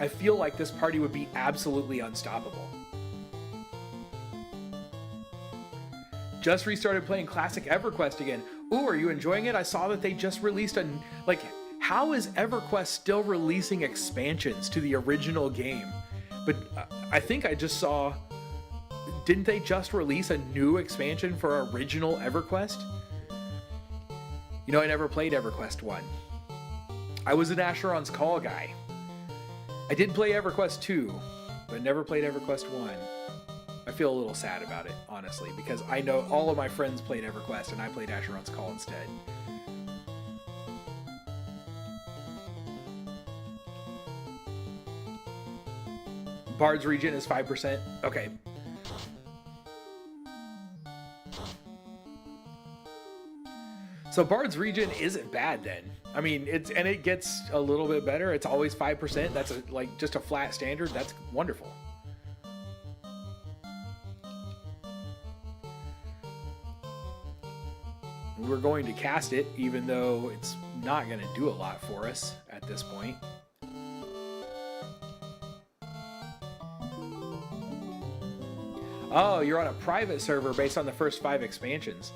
Speaker 2: I feel like this party would be absolutely unstoppable. Just restarted playing Classic EverQuest again. Ooh, are you enjoying it? I saw that they just released how is EverQuest still releasing expansions to the original game? But I think I just saw, didn't they just release a new expansion for original EverQuest? You know, I never played EverQuest 1. I was an Asheron's Call guy. I did play EverQuest 2, but never played EverQuest 1. I feel a little sad about it, honestly, because I know all of my friends played EverQuest and I played Asheron's Call instead. Bard's regen is 5%. Okay. So Bard's regen isn't bad then. I mean, it gets a little bit better. It's always 5%. That's just a flat standard. That's wonderful. We're going to cast it, even though it's not going to do a lot for us at this point. Oh, you're on a private server based on the first 5 expansions.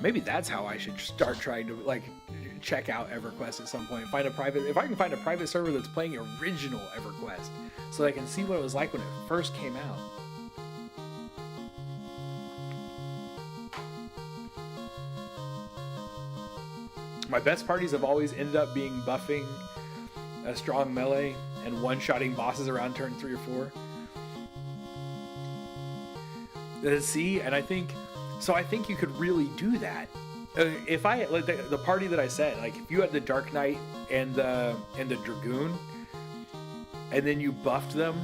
Speaker 2: Maybe that's how I should start trying to check out EverQuest at some point. If I can find a private server that's playing original EverQuest, so that I can see what it was like when it first came out. My best parties have always ended up being buffing a strong melee and one-shotting bosses around turn 3 or 4. See, and I think you could really do that. If I the party that I said, if you had the Dark Knight and the Dragoon, and then you buffed them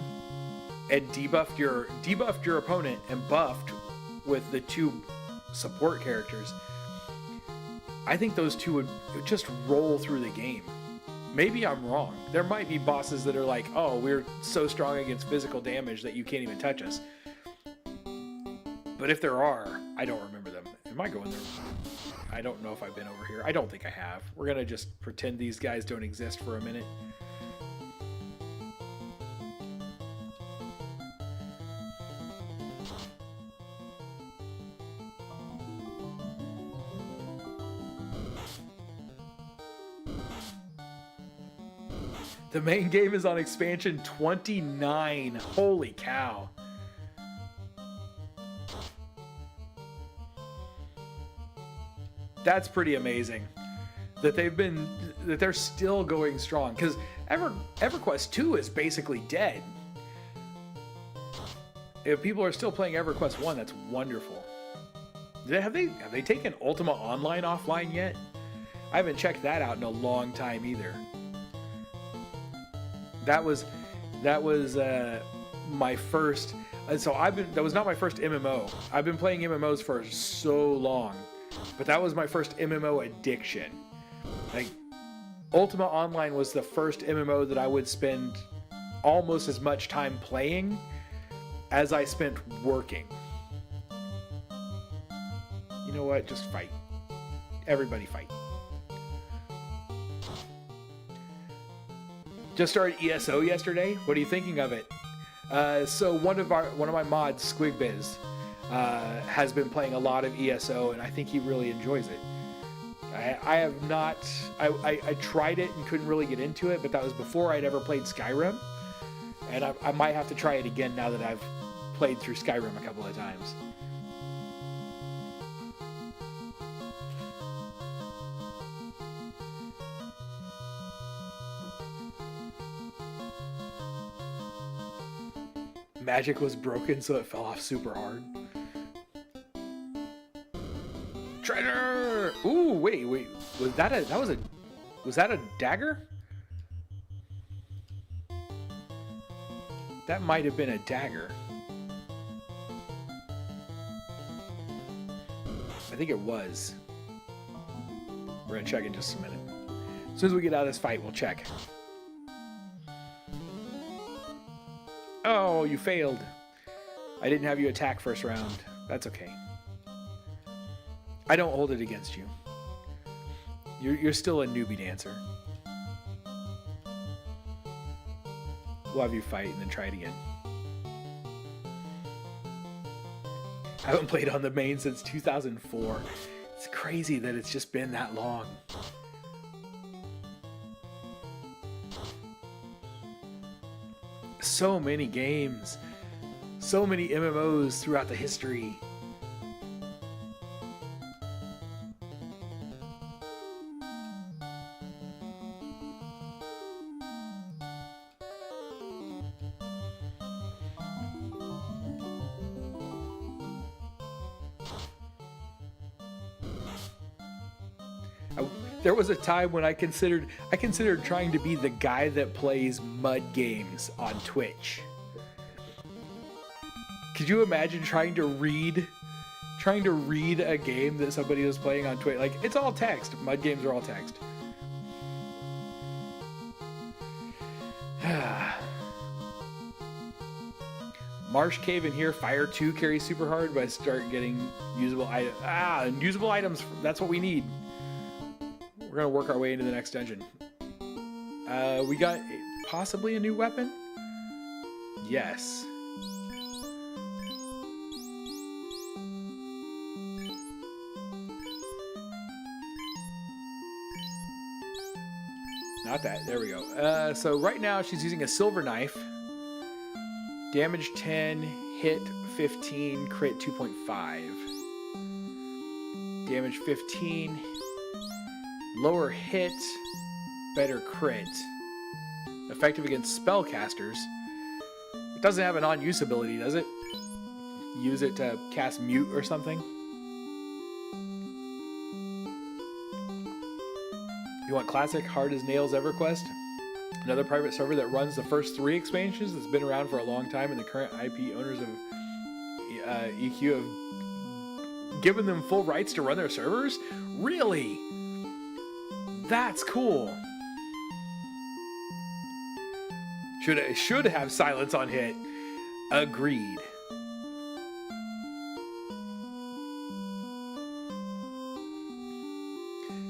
Speaker 2: and debuffed your opponent and buffed with the 2 support characters, I think those 2 would just roll through the game. Maybe I'm wrong. There might be bosses that are like, oh, we're so strong against physical damage that you can't even touch us. But if there are, I don't remember them. Am I going there? I don't know if I've been over here. I don't think I have. We're going to just pretend these guys don't exist for a minute. The main game is on expansion 29. Holy cow. That's pretty amazing that they're still going strong, because EverQuest 2 is basically dead. If people are still playing EverQuest 1, that's wonderful. Have they taken Ultima Online offline yet? I haven't checked that out in a long time either. That was my first. That was not my first MMO. I've been playing MMOs for so long, but that was my first MMO addiction. Like, Ultima Online was the first MMO that I would spend almost as much time playing as I spent working. You know what? Just fight. Everybody fight. Just started ESO yesterday. What are you thinking of it? So one of my mods, Squigbiz, has been playing a lot of ESO, and I think he really enjoys it. I have not. I tried it and couldn't really get into it, but that was before I'd ever played Skyrim, and I might have to try it again now that I've played through Skyrim a couple of times. Magic was broken, so it fell off super hard. Treasure! Ooh, wait. Was that a dagger? That might have been a dagger. I think it was. We're gonna check in just a minute. As soon as we get out of this fight, we'll check. Oh, you failed. I didn't have you attack first round. That's okay. I don't hold it against you. You're still a newbie dancer. We'll have you fight and then try it again. I haven't played on the main since 2004. It's crazy that it's just been that long. So many games, so many MMOs throughout the history. There was a time when I considered trying to be the guy that plays mud games on Twitch. Could you imagine trying to read a game that somebody was playing on Twitch? Like, it's all text. Mud games are all text. Marsh Cave in here, Fire 2 carries super hard, but I start getting usable items. Usable items, that's what we need. We're gonna work our way into the next dungeon. We got possibly a new weapon? Yes. Not that, there we go. So right now she's using a silver knife. Damage 10, hit 15, crit 2.5. Damage 15. Lower hit, better crit. Effective against spellcasters. It doesn't have an on-use ability, does it? Use it to cast mute or something? You want classic hard as nails EverQuest? Another private server that runs the first 3 expansions that's been around for a long time, and the current IP owners of EQ have given them full rights to run their servers? Really? That's cool. Should have silence on hit. Agreed.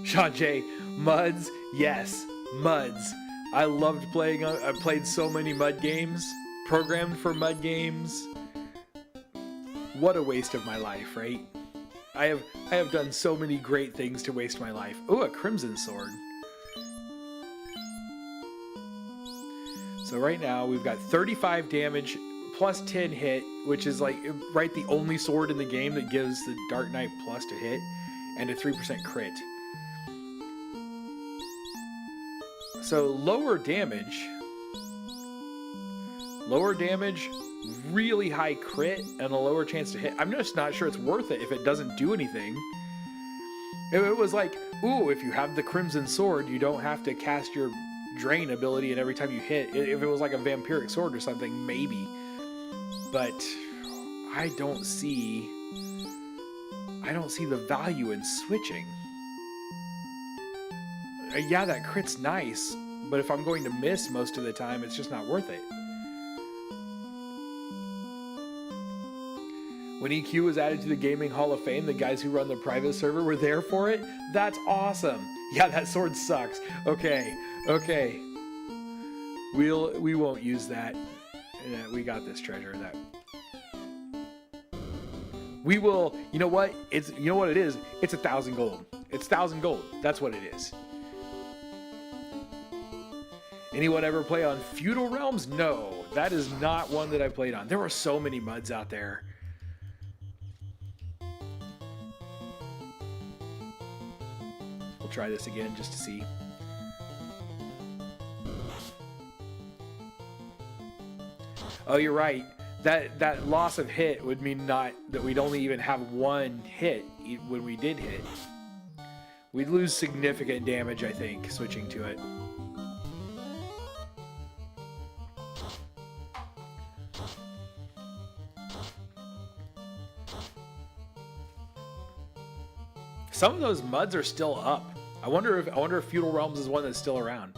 Speaker 2: Sean J. Muds. Yes, Muds. I loved playing. I played so many mud games. Programmed for mud games. What a waste of my life, right? I have done so many great things to waste my life. Ooh, a crimson sword. So right now we've got 35 damage plus 10 hit, which is like right the only sword in the game that gives the Dark Knight plus to hit, and a 3% crit. So lower damage, really high crit, and a lower chance to hit. I'm just not sure it's worth it if it doesn't do anything. If it was like, ooh, if you have the Crimson Sword, you don't have to cast your Drain ability and every time you hit. If it was like a Vampiric Sword or something, maybe. But I don't see the value in switching. Yeah, that crit's nice, but if I'm going to miss most of the time, it's just not worth it. When EQ was added to the Gaming Hall of Fame, the guys who run the private server were there for it. That's awesome. Yeah, that sword sucks. Okay. We won't use that. We got this treasure. That we will. You know what? You know what it is. It's 1,000 gold. It's 1,000 gold. That's what it is. Anyone ever play on Feudal Realms? No, that is not one that I played on. There were so many muds out there. We'll try this again just to see. Oh, you're right. That loss of hit would mean that we'd only even have one hit when we did hit. We'd lose significant damage, I think, switching to it. Some of those muds are still up. I wonder if Feudal Realms is one that's still around.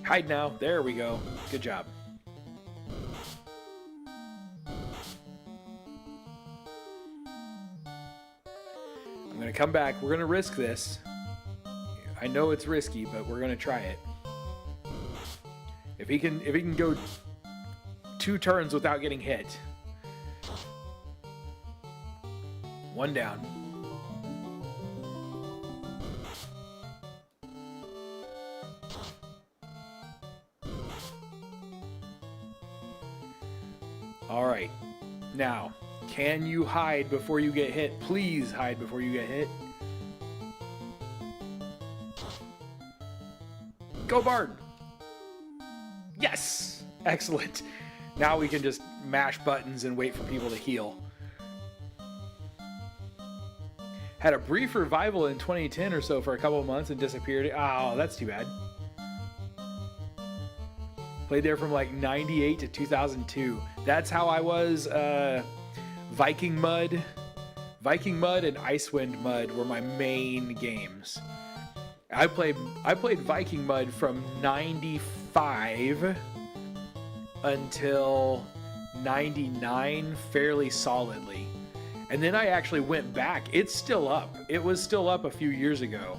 Speaker 2: Hide now. There we go. Good job. I'm going to come back. We're going to risk this. I know it's risky, but we're going to try it. If he can go 2 turns without getting hit. 1 down. All right. Now, can you hide before you get hit? Please hide before you get hit. Go, Bard! Yes! Excellent. Now we can just mash buttons and wait for people to heal. Had a brief revival in 2010 or so for a couple of months and disappeared. Oh, that's too bad. Played there from like 98 to 2002. That's how I was. Viking Mud and Icewind Mud were my main games. I played Viking Mud from 95 until 99 fairly solidly. And then I actually went back. It's still up. It was still up a few years ago.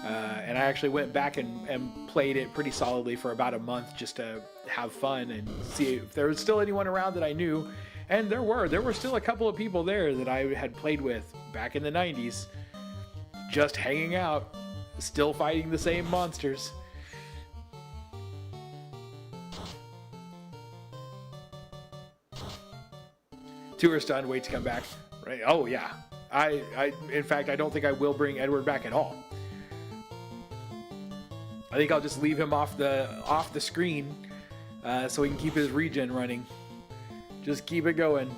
Speaker 2: And I actually went back and played it pretty solidly for about a month just to have fun and see if there was still anyone around that I knew. And there were still a couple of people there that I had played with back in the 90s, just hanging out, still fighting the same monsters. Two are stunned, wait to come back. Right? Oh yeah. In fact, I don't think I will bring Edward back at all. I think I'll just leave him off the screen so he can keep his regen running. Just keep it going.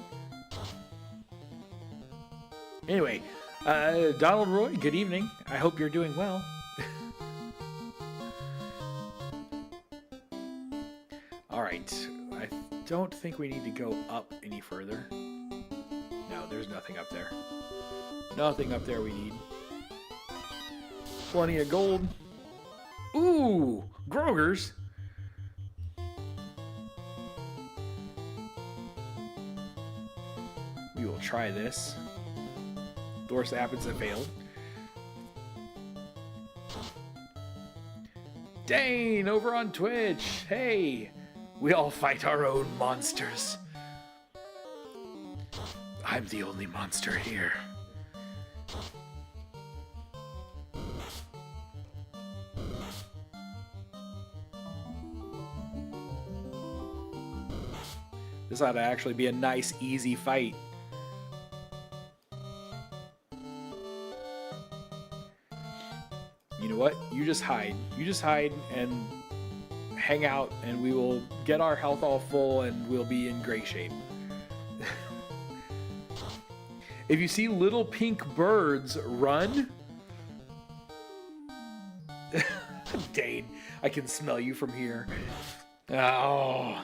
Speaker 2: Anyway, Donald Roy, good evening. I hope you're doing well. All right. I don't think we need to go up any further. No, there's nothing up there. Nothing up there we need. Plenty of gold. Ooh, Grogers. We will try this. Thor Sapiens have failed. Dane over on Twitch. Hey, We all fight our own monsters. I'm the only monster here. This ought to actually be a nice, easy fight. You know what? You just hide. You just hide and hang out, and we will get our health all full, and we'll be in great shape. If you see little pink birds, run. Dane, I can smell you from here. Oh,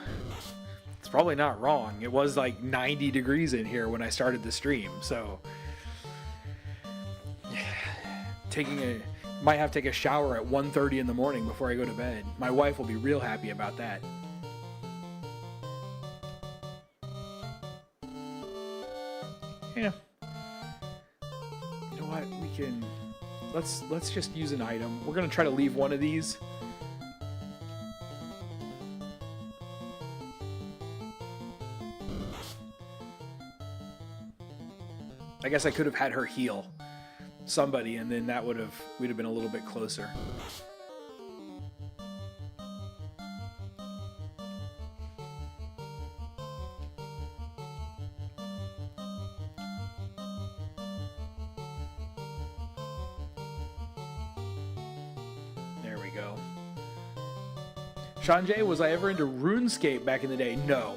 Speaker 2: it's probably not wrong. It was like 90 degrees in here when I started the stream, so might have to take a shower at 1:30 in the morning before I go to bed. My wife will be real happy about that. Yeah. You know what? We can let's just use an item. We're gonna try to leave one of these. I guess I could have had her heal somebody, and then we'd have been a little bit closer. There we go. Sanjay, was I ever into RuneScape back in the day? No.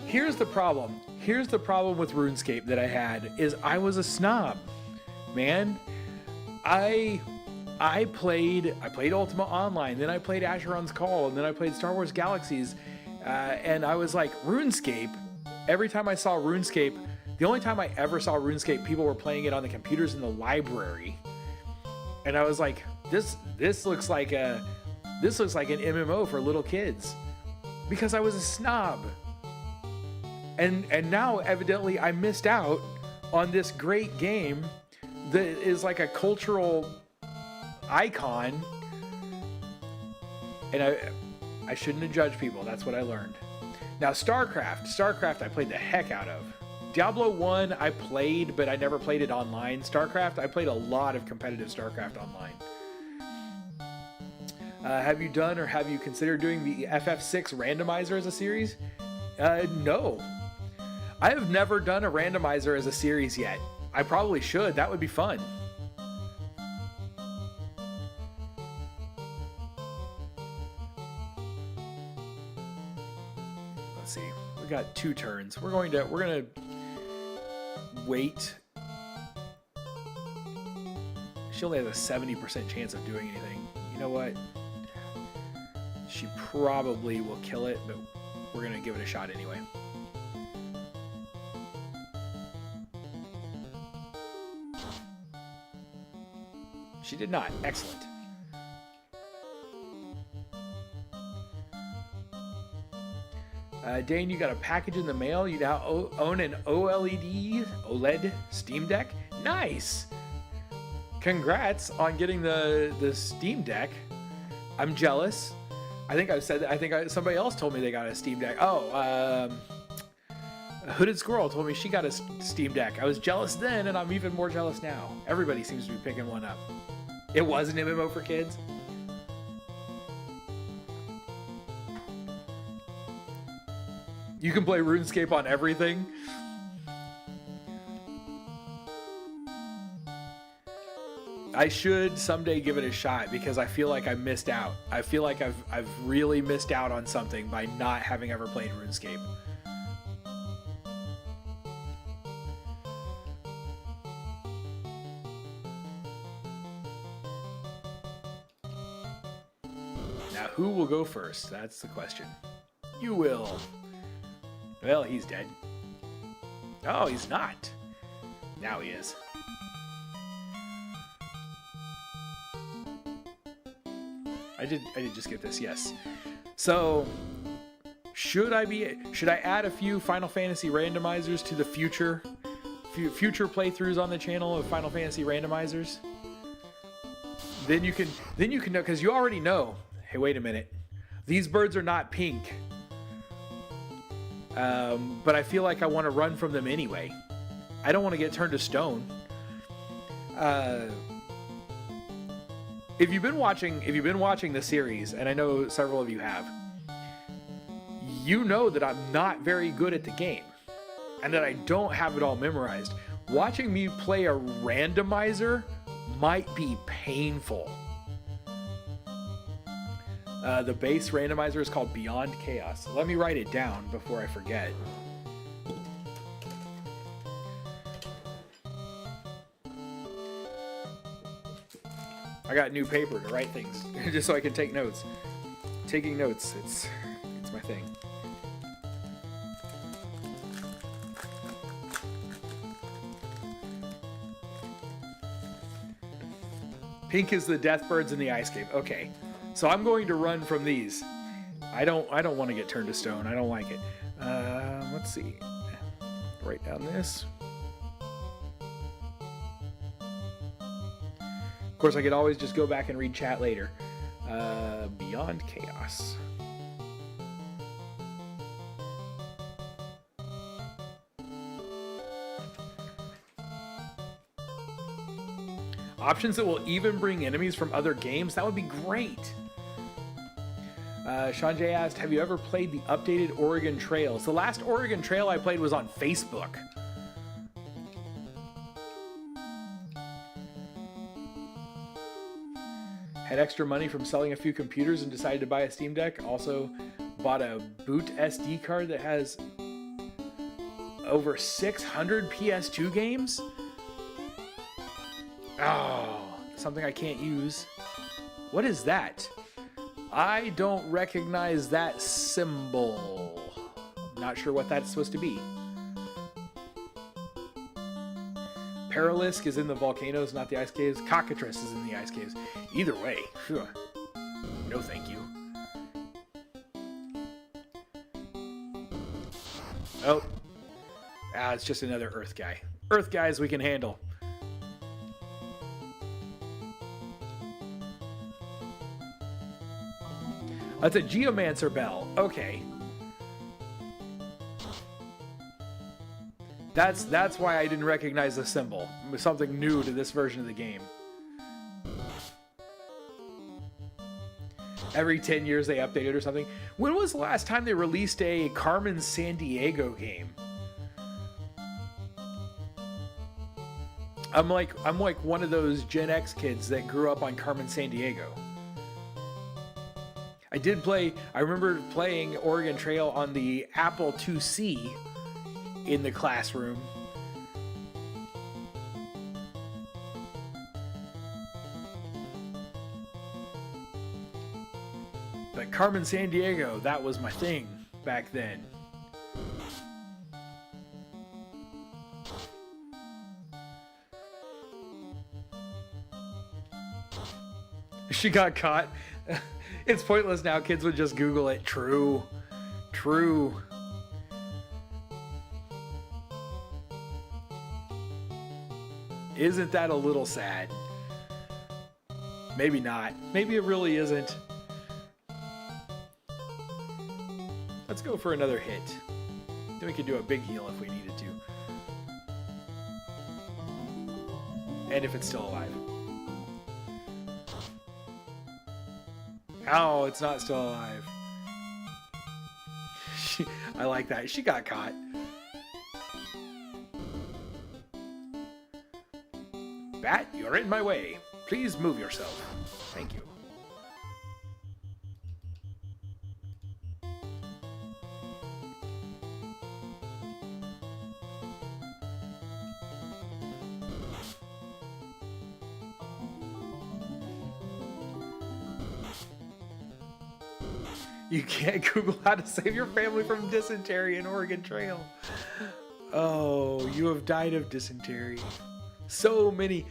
Speaker 2: Here's the problem. Here's the problem with RuneScape that I had is I was a snob, man. I played Ultima Online, then I played Asheron's Call, and then I played Star Wars Galaxies, and I was like, RuneScape. Every time I saw RuneScape, the only time I ever saw RuneScape, people were playing it on the computers in the library, and I was like, this looks like an MMO for little kids, because I was a snob. And now, evidently, I missed out on this great game that is like a cultural icon. And I shouldn't have judged people. That's what I learned. Now, StarCraft I played the heck out of. Diablo 1 I played, but I never played it online. StarCraft, I played a lot of competitive StarCraft online. Have you done or have you considered doing the FF6 randomizer as a series? No. I have never done a randomizer as a series yet. I probably should. That would be fun. Let's see. We got 2 turns. We're gonna wait. She only has a 70% chance of doing anything. You know what? She probably will kill it, but we're gonna give it a shot anyway. She did not. Excellent. Dane, you got a package in the mail. You now own an OLED Steam Deck. Nice. Congrats on getting the Steam Deck. I'm jealous. I think I've said that. I think somebody else told me they got a Steam Deck. Oh, Hooded Squirrel told me she got a Steam Deck. I was jealous then, and I'm even more jealous now. Everybody seems to be picking one up. It was an MMO for kids. You can play RuneScape on everything. I should someday give it a shot because I feel like I missed out. I feel like I've really missed out on something by not having ever played RuneScape. Now, who will go first? That's the question. You will. Well, he's dead. Oh, he's not. Now he is. I did just get this, yes. So, should I add a few Final Fantasy randomizers to the future playthroughs on the channel of Final Fantasy randomizers? Then you can know, because you already know. Hey, wait a minute. These birds are not pink. But I feel like I want to run from them anyway. I don't want to get turned to stone. If you've been watching the series, and I know several of you have, you know that I'm not very good at the game, and that I don't have it all memorized. Watching me play a randomizer might be painful. The base randomizer is called Beyond Chaos. Let me write it down before I forget. I got new paper to write things, just so I can take notes. Taking notes, it's my thing. Pink is the death birds in the ice cave. Okay, so I'm going to run from these. I don't want to get turned to stone. I don't like it. Let's see. Write down this. Of course, I could always just go back and read chat later. Beyond Chaos. Options that will even bring enemies from other games? That would be great. Sean J asked, have you ever played the updated Oregon Trails? The last Oregon Trail I played was on Facebook. Had extra money from selling a few computers and decided to buy a Steam Deck. Also bought a boot SD card that has over 600 PS2 games. Oh, something I can't use. What is that? I don't recognize that symbol. Not sure what that's supposed to be. Paralisk is in the volcanoes, not the ice caves. Cockatrice is in the ice caves. Either way, phew. No thank you. Oh. It's just another Earth guy. Earth guys we can handle. That's a Geomancer bell. Okay. That's why I didn't recognize the symbol. It was something new to this version of the game. Every 10 years they update it or something. When was the last time they released a Carmen Sandiego game? I'm like one of those Gen X kids that grew up on Carmen Sandiego. I remember playing Oregon Trail on the Apple IIc in the classroom. But Carmen Sandiego, that was my thing back then. She got caught. It's pointless now. Kids would just Google it. True. True. Isn't that a little sad? Maybe not. Maybe it really isn't. Let's go for another hit. Then we can do a big heal if we needed to. And if it's still alive. Oh, it's not still alive. I like that. She got caught. Bat, you're in my way. Please move yourself. Thank you. You can't Google how to save your family from dysentery in Oregon Trail. Oh, you have died of dysentery. So many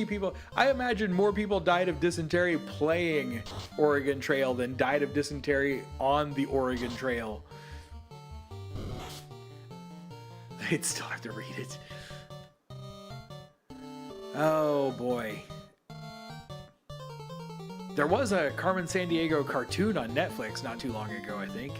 Speaker 2: people. I imagine more people died of dysentery playing Oregon Trail than died of dysentery on the Oregon Trail. They'd still have to read it. Oh boy. There was a Carmen Sandiego cartoon on Netflix not too long ago, I think.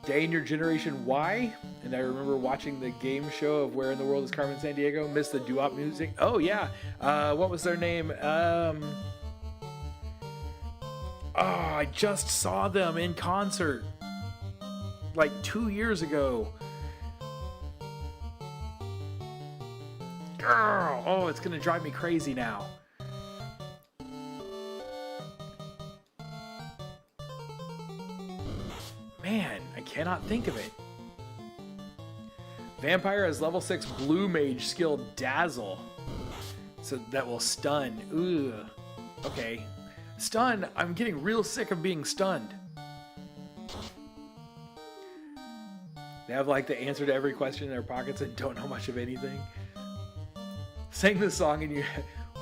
Speaker 2: Day in Your Generation Y, and I remember watching the game show of Where in the World is Carmen Sandiego. Missed the doo-wop music. Oh yeah, what was their name? I just saw them in concert like 2 years ago. Girl, oh, it's gonna drive me crazy now. Man, I cannot think of it. Vampire has level 6 blue mage skill Dazzle. So that will stun. Ooh. Okay. Stun. I'm getting real sick of being stunned. They have like the answer to every question in their pockets and don't know much of anything. Sing the song and you...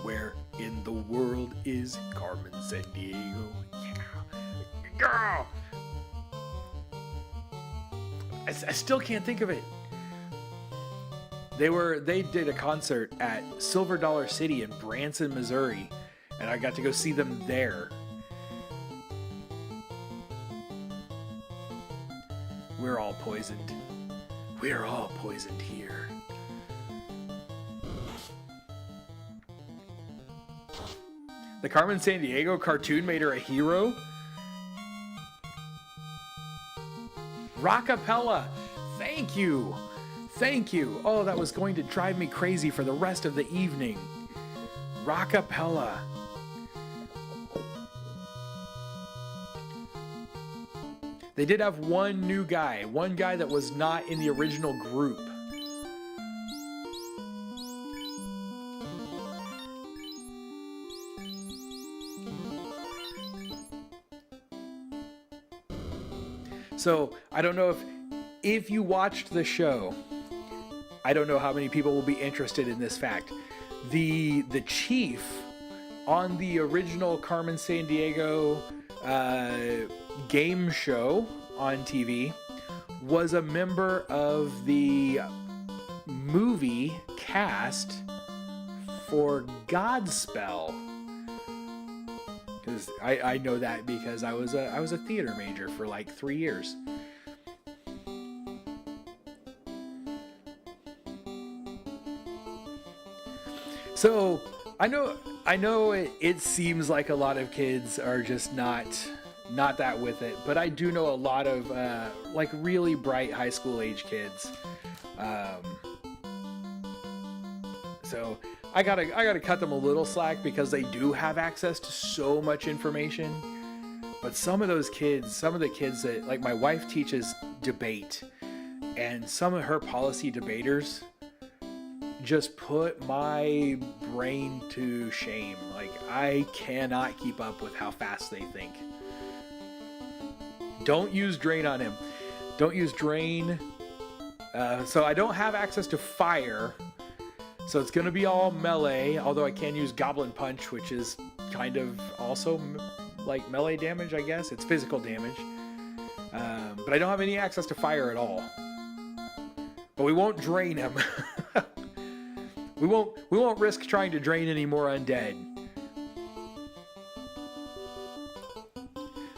Speaker 2: Where in the world is Carmen Sandiego? Yeah. Girl! I still can't think of it. They did a concert at Silver Dollar City in Branson, Missouri, and I got to go see them there. We're all poisoned. We're all poisoned here. The Carmen Sandiego cartoon made her a hero? Rockapella. Thank you. Thank you. Oh, that was going to drive me crazy for the rest of the evening. Rockapella. They did have one new guy. One guy that was not in the original group. So, I don't know if you watched the show, I don't know how many people will be interested in this fact. The chief on the original Carmen Sandiego game show on TV was a member of the movie cast for Godspell. Because I know that because I was a theater major for like 3 years. So I know it seems like a lot of kids are just not that with it, but I do know a lot of like really bright high school age kids. So I gotta cut them a little slack because they do have access to so much information. But some of the kids that, like, my wife teaches debate, and some of her policy debaters just put my brain to shame. Like, I cannot keep up with how fast they think. Don't use Drain on him. Don't use Drain. So I don't have access to fire. So it's going to be all melee, although I can use Goblin Punch, which is kind of also like melee damage, I guess. It's physical damage. But I don't have any access to fire at all. But we won't drain him. We won't risk trying to drain any more undead.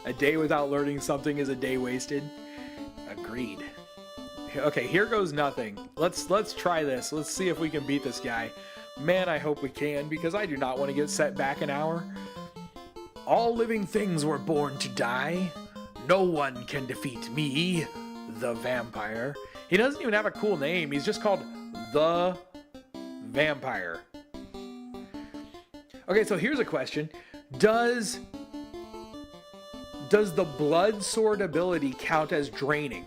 Speaker 2: A day without learning something is a day wasted. Agreed. Okay, here goes nothing. Let's try this. Let's see if we can beat this guy. Man, I hope we can, because I do not want to get set back an hour. All living things were born to die. No one can defeat me, the vampire. He doesn't even have a cool name. He's just called the Vampire. Okay, so here's a question. Does the blood sword ability count as draining?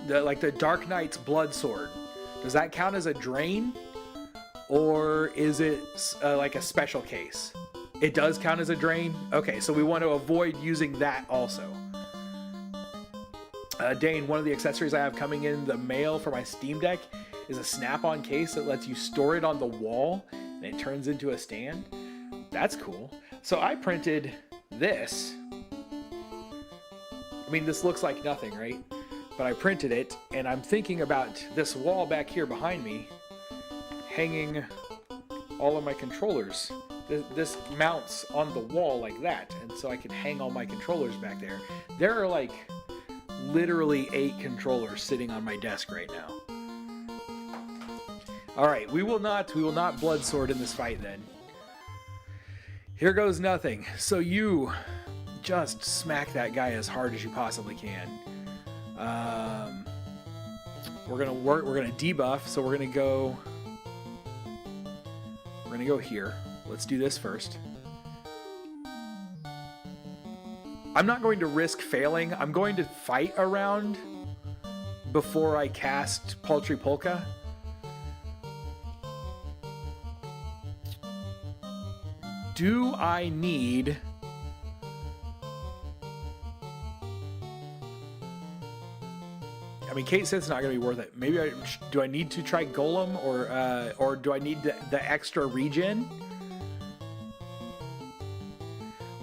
Speaker 2: Like the Dark Knight's blood sword. Does that count as a drain? Or is it like a special case? It does count as a drain? Okay, so we want to avoid using that also. Dane, one of the accessories I have coming in the mail for my Steam Deck is a snap-on case that lets you store it on the wall and it turns into a stand. That's cool. So I printed this. I mean, this looks like nothing, right? but I printed it, and I'm thinking about this wall back here behind me hanging all of my controllers. This mounts on the wall like that, and so I can hang all my controllers back there. There are like literally 8 controllers sitting on my desk right now. All right, we will not blood sword in this fight then. Here goes nothing. So you just smack that guy as hard as you possibly can. We're gonna debuff, so we're gonna go here. Let's do this first. I'm not going to risk failing. I'm going to fight a round before I cast Paltry Polka. Do I need... I mean, Kate said it's not going to be worth it. Maybe do I need to try Golem, or do I need the extra regen?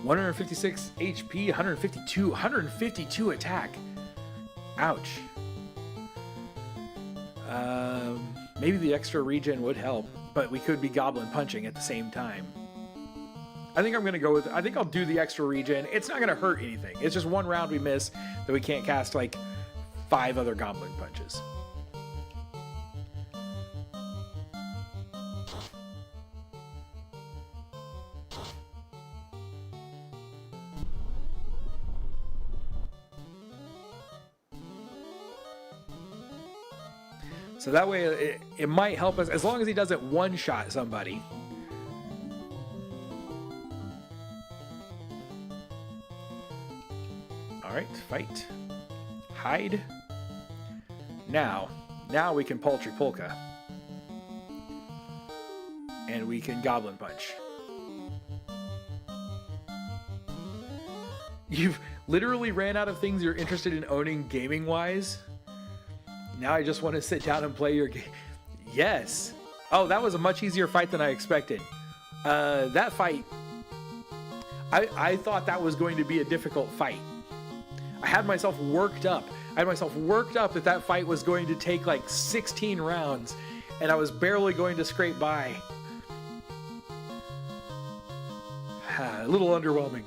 Speaker 2: 156 HP, 152 attack. Ouch. Maybe the extra regen would help, but we could be goblin punching at the same time. I think I'm going to go with... I think I'll do the extra regen. It's not going to hurt anything. It's just one round we miss that we can't cast like 5 other goblin punches. So that way it might help us, as long as he doesn't one-shot somebody. All right, fight. Hide. Now we can Paltry Polka. And we can Goblin Punch. You've literally ran out of things you're interested in owning gaming-wise. Now I just want to sit down and play your game. Yes. Oh, that was a much easier fight than I expected. That fight, I thought that was going to be a difficult fight. I had myself worked up. That that fight was going to take like 16 rounds, and I was barely going to scrape by. A little underwhelming.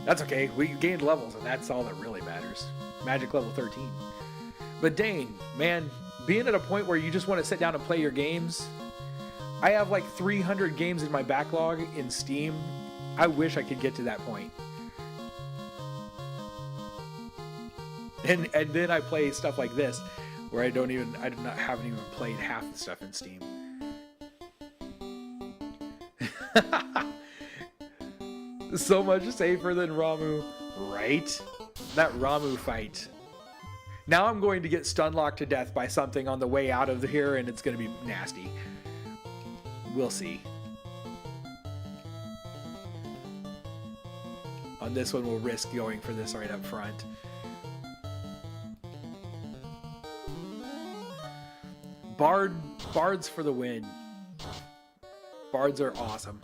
Speaker 2: That's okay. We gained levels, and that's all that really matters. Magic level 13. But Dane, man, being at a point where you just want to sit down and play your games, I have like 300 games in my backlog in Steam. I wish I could get to that point. And then I play stuff like this, where haven't even played half the stuff in Steam. So much safer than Ramu, right? That Ramu fight. Now I'm going to get stun locked to death by something on the way out of here, and it's going to be nasty. We'll see. On this one, we'll risk going for this right up front. Bards for the win. Bards are awesome.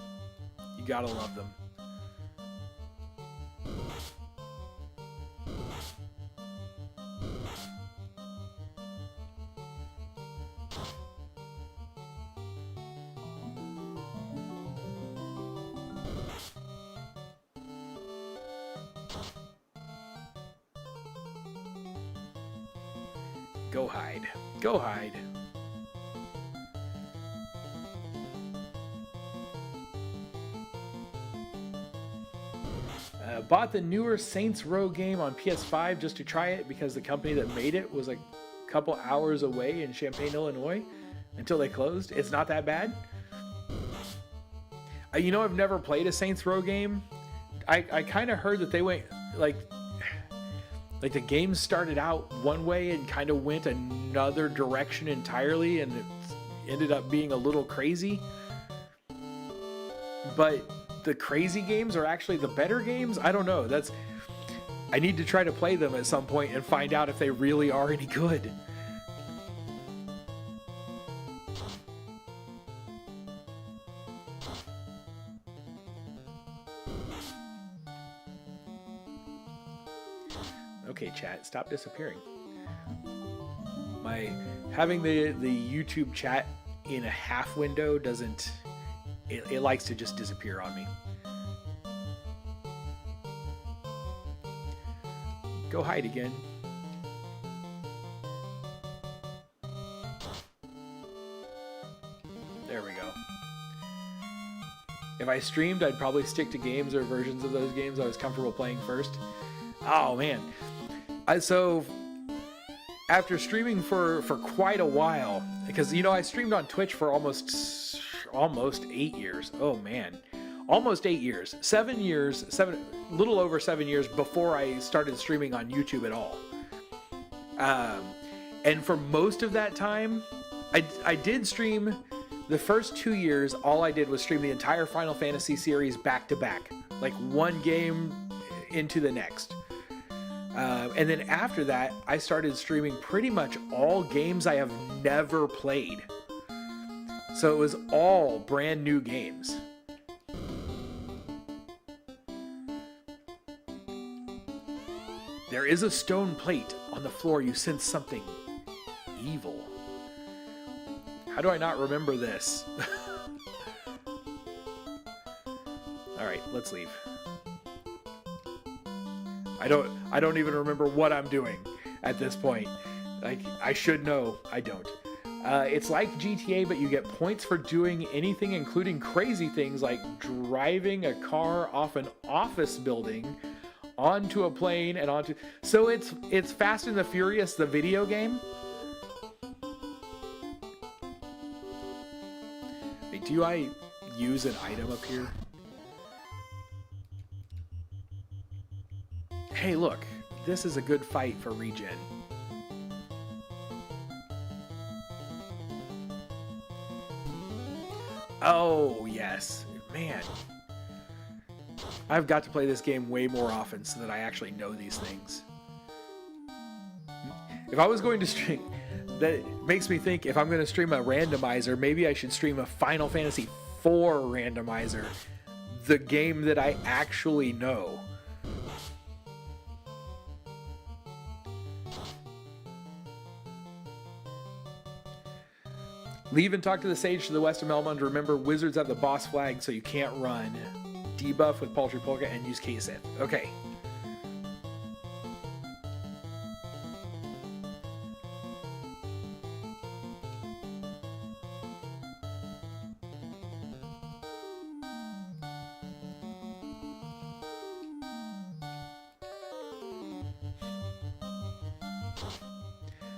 Speaker 2: You gotta love them. Go hide. Go hide. Bought the newer Saints Row game on PS5 just to try it because the company that made it was like a couple hours away in Champaign, Illinois until they closed. It's not that bad. You know, I've never played a Saints Row game. I kind of heard that they went like the game started out one way and kind of went another direction entirely, and it ended up being a little crazy. But the crazy games are actually the better games? I don't know. I need to try to play them at some point and find out if they really are any good. Okay, chat, stop disappearing. Having the YouTube chat in a half window doesn't, it likes to just disappear on me. Go hide again. There we go. If I streamed, I'd probably stick to games or versions of those games I was comfortable playing first. Oh man. So after streaming for quite a while, because I streamed on Twitch for almost 8 years. Oh man. Almost 8 years. 7 years, little over 7 years before I started streaming on YouTube at all. And for most of that time, I did stream. The first 2 years, all I did was stream the entire Final Fantasy series back to back, like one game into the next. And then after that, I started streaming pretty much all games I have never played. So it was all brand new games. There is a stone plate on the floor. You sense something evil. How do I not remember this? All right, let's leave. I don't even remember what I'm doing at this point. Like, I should know. I don't. It's like GTA, but you get points for doing anything, including crazy things like driving a car off an office building onto a plane and onto. So it's Fast and the Furious, the video game. Wait, do I use an item up here? Hey, look, this is a good fight for regen. Oh, yes. Man. I've got to play this game way more often so that I actually know these things. If I was going to stream... That makes me think, if I'm going to stream a randomizer, maybe I should stream a Final Fantasy IV randomizer. The game that I actually know. Leave and talk to the sage to the west of Melmond. Remember, wizards have the boss flag, so you can't run. Debuff with Paltry Polka and use K-Sith. Okay.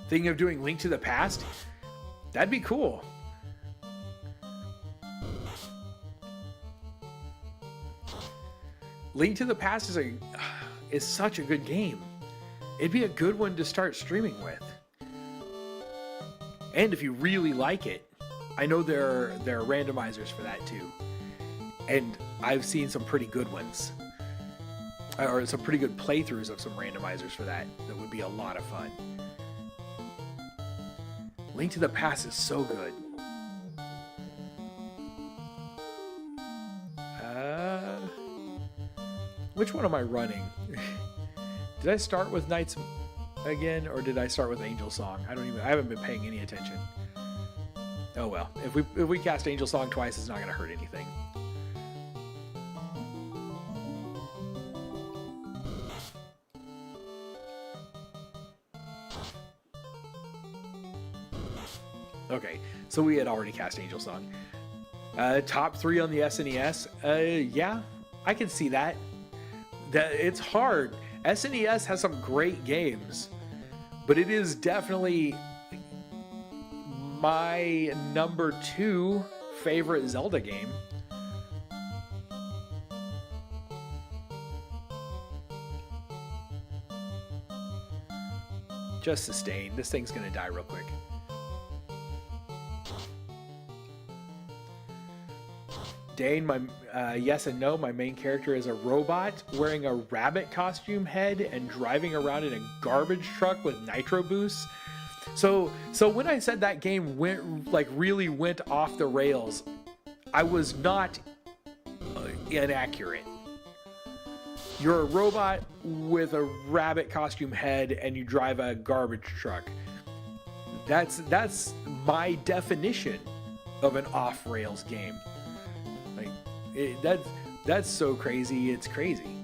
Speaker 2: Thinking of doing Link to the Past? That'd be cool. Link to the Past is such a good game. It'd be a good one to start streaming with. And if you really like it, I know there are randomizers for that too. And I've seen some pretty good ones. Or some pretty good playthroughs of some randomizers for that would be a lot of fun. Link to the Past is so good. Which one am I running? Did I start with Knights again, or did I start with Angel Song? I haven't been paying any attention. Oh well. If we cast Angel Song twice, it's not gonna hurt anything. Okay, so we had already cast Angel Song. Top 3 on the SNES. Yeah, I can see that. It's hard. SNES has some great games, but it is definitely my number 2 favorite Zelda game. Just sustain. This thing's gonna die real quick. Dane, yes and no. My main character is a robot wearing a rabbit costume head and driving around in a garbage truck with nitro boosts. So when I said that game really went off the rails, I was not inaccurate. You're a robot with a rabbit costume head and you drive a garbage truck. That's my definition of an off-rails game. Like that's so crazy. It's crazy.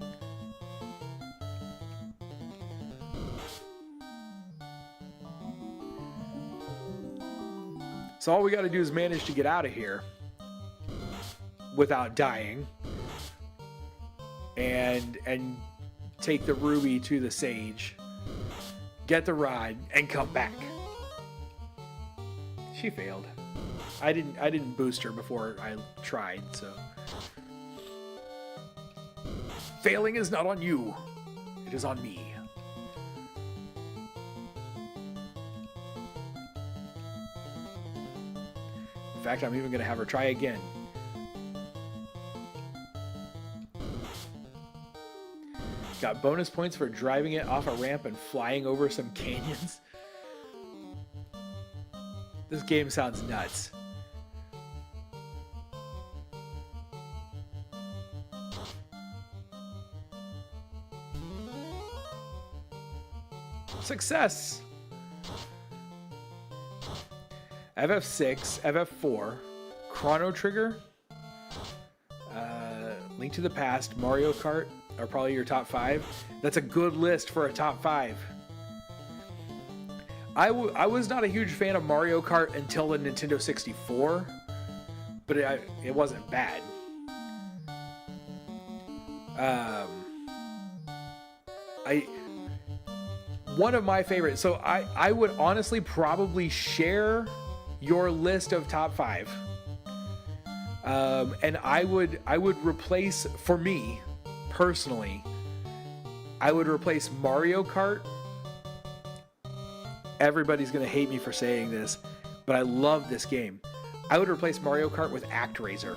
Speaker 2: So all we got to do is manage to get out of here without dying, and take the ruby to the sage, get the rod, and come back. She failed. I didn't boost her before I tried, so failing is not on you. It is on me. In fact, I'm even going to have her try again. Got bonus points for driving it off a ramp and flying over some canyons. This game sounds nuts. Success! FF6, FF4, Chrono Trigger, Link to the Past, Mario Kart are probably your top 5. That's a good list for a top 5. I was not a huge fan of Mario Kart until the Nintendo 64, but it wasn't bad. One of my favorites. So I would honestly probably share your list of top 5, and I would replace, for me personally, I would replace Mario Kart. Everybody's gonna hate me for saying this, but I love this game. I would replace Mario Kart with ActRaiser.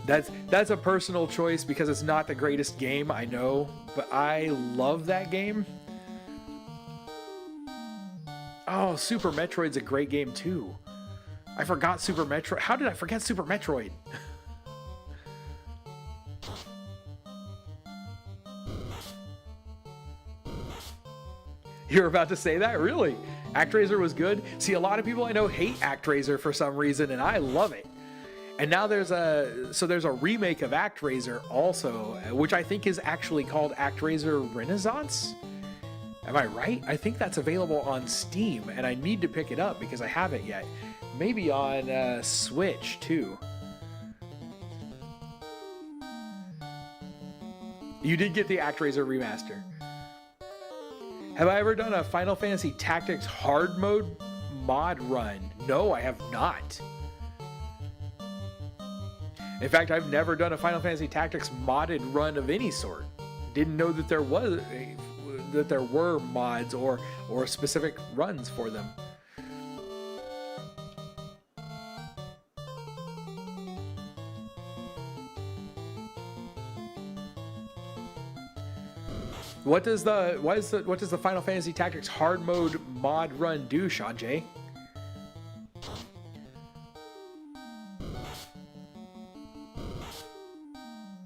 Speaker 2: That's a personal choice because it's not the greatest game, I know, but I love that game. Oh, Super Metroid's a great game too. I forgot Super Metroid. How did I forget Super Metroid? You're about to say that? Really? ActRaiser was good? See, a lot of people I know hate ActRaiser for some reason, and I love it. And now there's a remake of ActRaiser also, which I think is actually called ActRaiser Renaissance. Am I right? I think that's available on Steam, and I need to pick it up because I haven't yet. Maybe on Switch too. You did get the ActRaiser remaster. Have I ever done a Final Fantasy Tactics hard mode mod run? No, I have not. In fact, I've never done a Final Fantasy Tactics modded run of any sort. Didn't know that there were mods or specific runs for them. What does the Final Fantasy Tactics hard mode mod run do, Sanjay?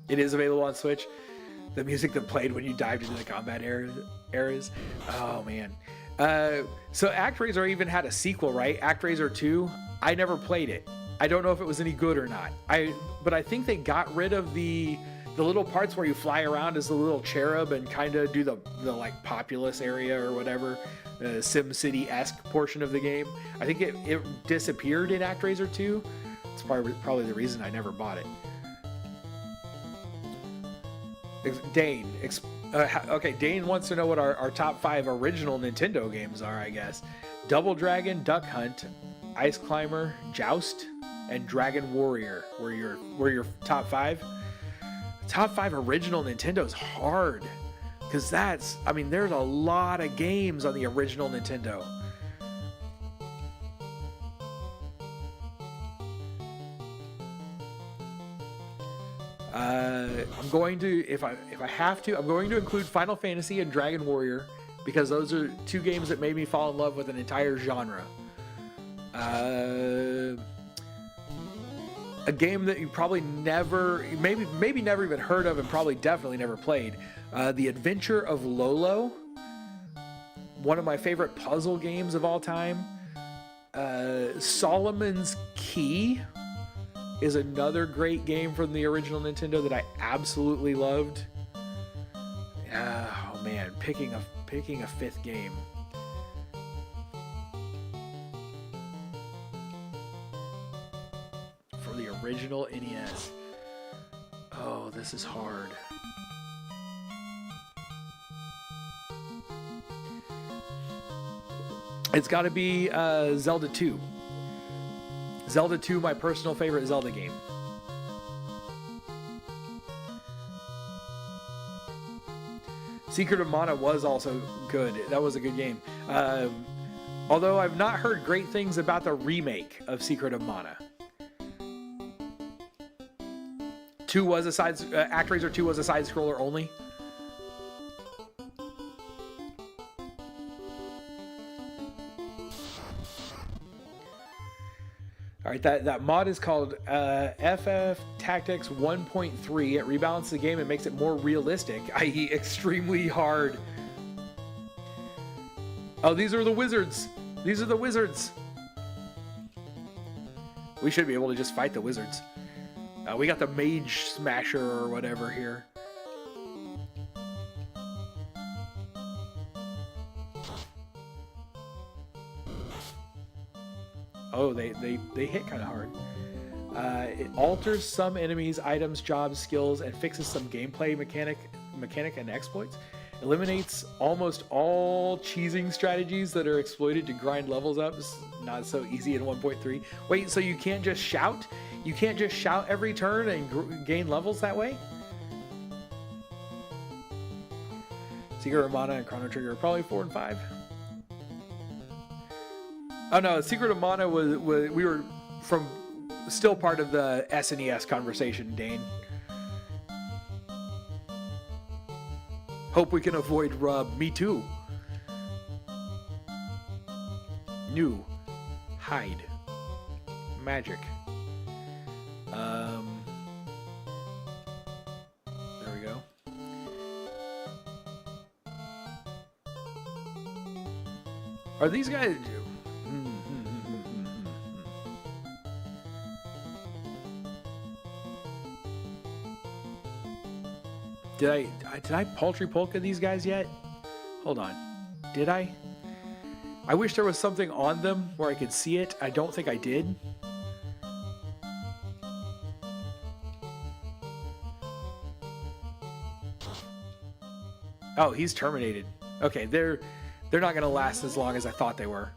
Speaker 2: It is available on Switch. The music that played when you dived into the combat areas. Oh man. So ActRaiser even had a sequel, right? ActRaiser 2. I never played it. I don't know if it was any good or not. But I think they got rid of the little parts where you fly around as a little cherub and kind of do the like populous area or whatever, Sim City-esque portion of the game. I think it disappeared in ActRaiser 2. It's probably the reason I never bought it. Dane, okay, Dane wants to know what our top 5 original Nintendo games are, I guess. Double Dragon, Duck Hunt, Ice Climber, Joust, and Dragon Warrior were your top 5. Top 5 original Nintendo's hard, because there's a lot of games on the original Nintendo. I'm going to, if I have to, I'm going to include Final Fantasy and Dragon Warrior because those are 2 games that made me fall in love with an entire genre. a game that you probably never, maybe never even heard of, and probably definitely never played. The Adventure of Lolo. One of my favorite puzzle games of all time. Solomon's Key is another great game from the original Nintendo that I absolutely loved. Oh man, picking a fifth game. For the original NES. Oh, this is hard. It's got to be Zelda 2. Zelda 2, my personal favorite Zelda game. Secret of Mana was also good. That was a good game. Although I've not heard great things about the remake of Secret of Mana. 2 was a side... ActRaiser 2 was a side-scroller only. All right, that mod is called FF Tactics 1.3. It rebalances the game and makes it more realistic, i.e. extremely hard. Oh, these are the wizards. These are the wizards. We should be able to just fight the wizards. We got the Mage Smasher or whatever here. Oh, they hit kind of hard. It alters some enemies, items, jobs, skills, and fixes some gameplay mechanic and exploits. Eliminates almost all cheesing strategies that are exploited to grind levels up. It's not so easy in 1.3. Wait, so you can't just shout? You can't just shout every turn and gain levels that way? Secret of Mana and Chrono Trigger are probably 4 and 5. Oh no, Secret of Mana was we were from still part of the SNES conversation, Dane. Hope we can avoid rub. Me too. New. Hide. Magic. There we go. Are these guys... Did I Paltry Polka these guys yet? Hold on. Did I? I wish there was something on them where I could see it. I don't think I did. Oh, he's terminated. Okay, they're not going to last as long as I thought they were.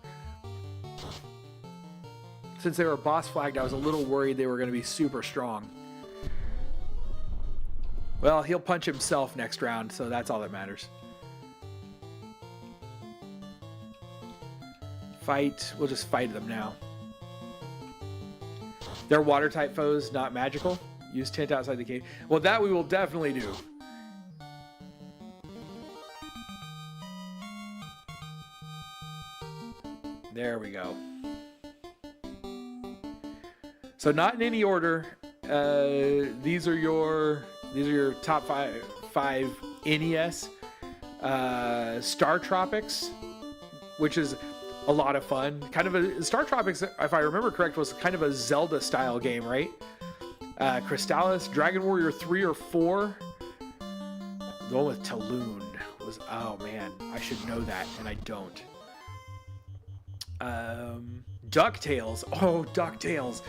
Speaker 2: Since they were boss flagged, I was a little worried they were going to be super strong. Well, he'll punch himself next round, so that's all that matters. Fight. We'll just fight them now. They're water-type foes, not magical. Use tint outside the cave. Well, that we will definitely do. There we go. So not in any order. These are your top five NES. Star Tropics, which is a lot of fun. Kind of a Star Tropics, if I remember correct, was kind of a Zelda style game, right? Crystallis, Dragon Warrior 3 or 4. The one with Taloon was, oh man, I should know that, and I don't. DuckTales. Oh, DuckTales.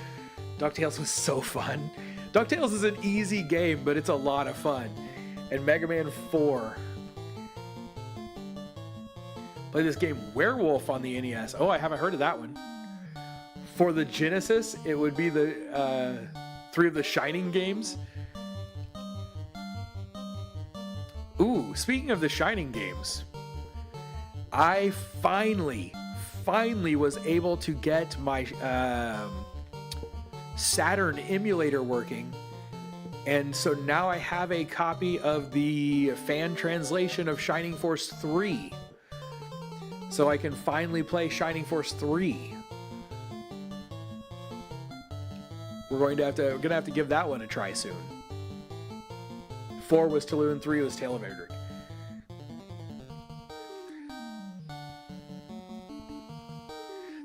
Speaker 2: DuckTales was so fun. DuckTales is an easy game, but it's a lot of fun. And Mega Man 4. Play this game Werewolf on the NES. Oh, I haven't heard of that one. For the Genesis, it would be the 3 of the Shining games. Ooh, speaking of the Shining games, I finally was able to get my Saturn emulator working, and so now I have a copy of the fan translation of Shining Force 3, so I can finally play Shining Force 3. We're gonna have to give that one a try soon. 4 was Tulu and 3 was Tale of Erdrick.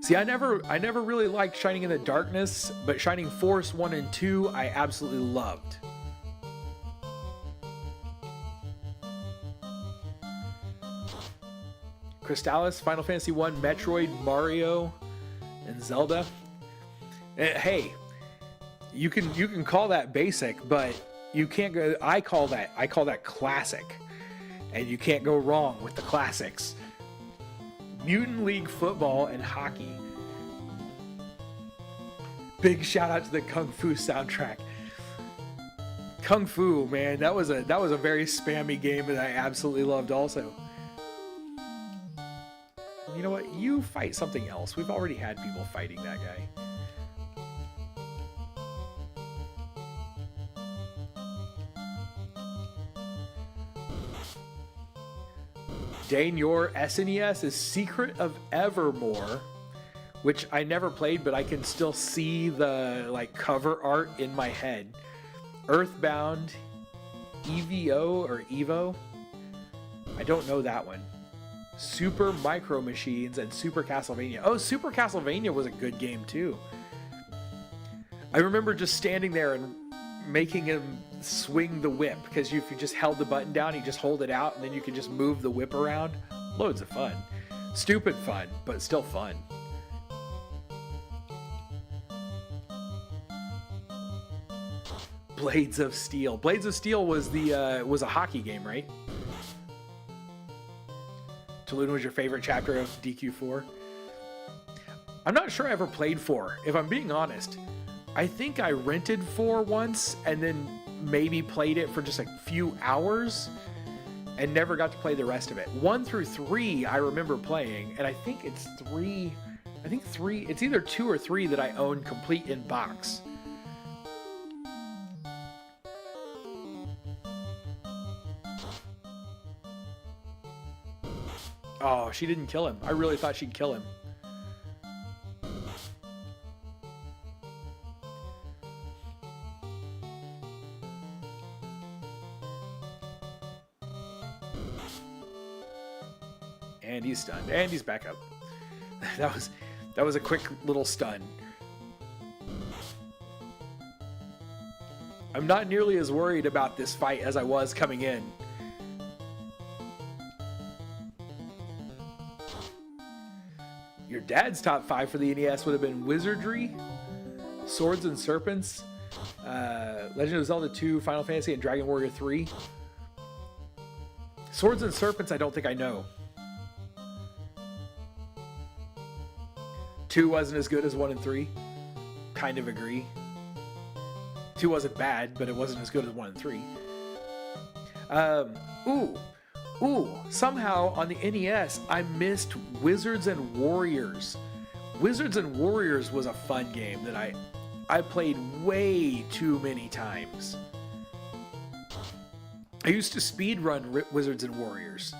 Speaker 2: See, I never really liked Shining in the Darkness, but Shining Force 1 and 2 I absolutely loved. Crystalis, Final Fantasy 1, Metroid, Mario, and Zelda. Hey, you can call that basic, but you can't go. I call that classic, and you can't go wrong with the classics. Mutant League football and hockey. Big shout out to the Kung Fu soundtrack. Kung Fu, man, that was a very spammy game that I absolutely loved also. You know what? You fight something else. We've already had people fighting that guy. Dane, your SNES is Secret of Evermore, which I never played, but I can still see the cover art in my head. Earthbound, EVO or Evo. I don't know that one. Super Micro Machines and Super Castlevania. Oh, Super Castlevania was a good game too. I remember just standing there and making him swing the whip, because if you just held the button down, you just hold it out, and then you can just move the whip around. Loads of fun. Stupid fun, but still fun. Blades of Steel. Blades of Steel was was a hockey game, right? Tulun was your favorite chapter of DQ4? I'm not sure I ever played 4, if I'm being honest. I think I rented 4 once and then maybe played it for just a few hours and never got to play the rest of it. 1 through 3 I remember playing, and I think it's 3. I think 3. It's either 2 or 3 that I own complete in box. Oh, she didn't kill him. I really thought she'd kill him. And he's stunned. And he's back up. That was a quick little stun. I'm not nearly as worried about this fight as I was coming in. Your dad's top 5 for the NES would have been Wizardry, Swords and Serpents, Legend of Zelda 2, Final Fantasy, and Dragon Warrior 3. Swords and Serpents I don't think I know. 2 wasn't as good as 1 and 3. Kind of agree. 2 wasn't bad, but it wasn't as good as 1 and 3. Ooh, somehow on the NES, I missed Wizards and Warriors. Wizards and Warriors was a fun game that I played way too many times. I used to speedrun Wizards and Warriors.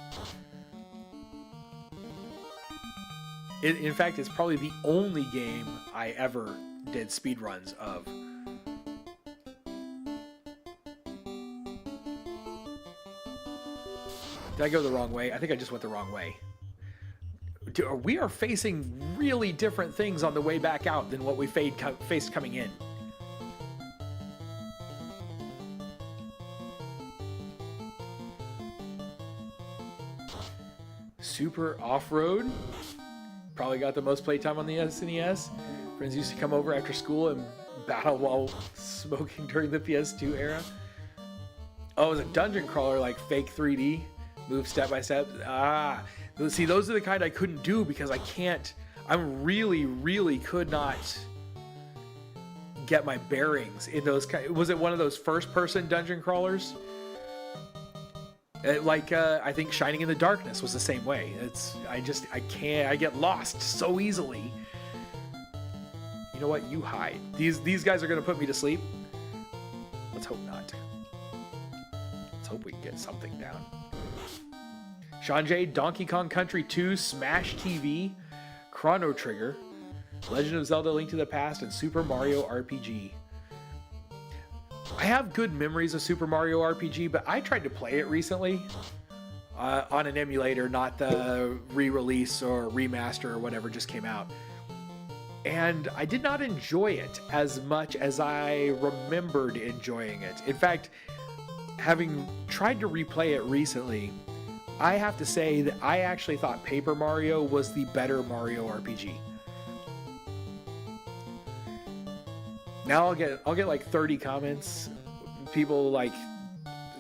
Speaker 2: In fact, it's probably the only game I ever did speedruns of. Did I go the wrong way? I think I just went the wrong way. We are facing really different things on the way back out than what we faced coming in. Super Off-Road. Probably got the most playtime on the SNES. Friends used to come over after school and battle while smoking during the PS2 era. Oh, it was a dungeon crawler, like fake 3D. Move step by step. See, those are the kind I couldn't do because I really could not get my bearings in those. Was it one of those first-person dungeon crawlers? I think Shining in the Darkness was the same way. I get lost so easily. You know what? You hide. These guys are gonna put me to sleep. Let's hope not. Let's hope we can get something down. Sanjay, Donkey Kong Country 2, Smash TV, Chrono Trigger, Legend of Zelda: Link to the Past, and Super Mario RPG. I have good memories of Super Mario RPG, but I tried to play it recently on an emulator, not the re-release or remaster or whatever just came out. And I did not enjoy it as much as I remembered enjoying it. In fact, having tried to replay it recently, I have to say that I actually thought Paper Mario was the better Mario RPG. Now I'll get like 30 comments. People like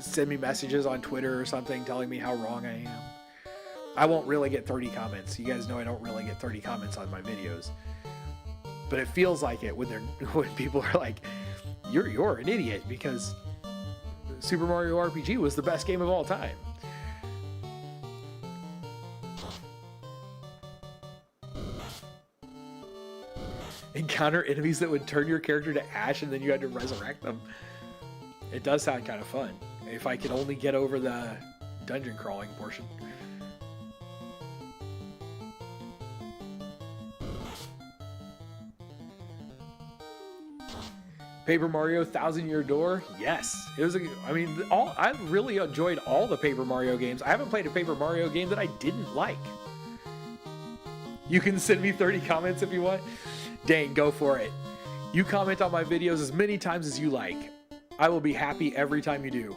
Speaker 2: send me messages on Twitter or something telling me how wrong I am. I won't really get 30 comments. You guys know I don't really get 30 comments on my videos. But it feels like it when people are like, you're an idiot because Super Mario RPG was the best game of all time. Encounter enemies that would turn your character to ash and then you had to resurrect them. It does sound kind of fun. If I could only get over the dungeon crawling portion. Paper Mario Thousand Year Door? Yes. It was I really enjoyed all the Paper Mario games. I haven't played a Paper Mario game that I didn't like. You can send me 30 comments if you want. Dang, go for it. You comment on my videos as many times as you like. I will be happy every time you do.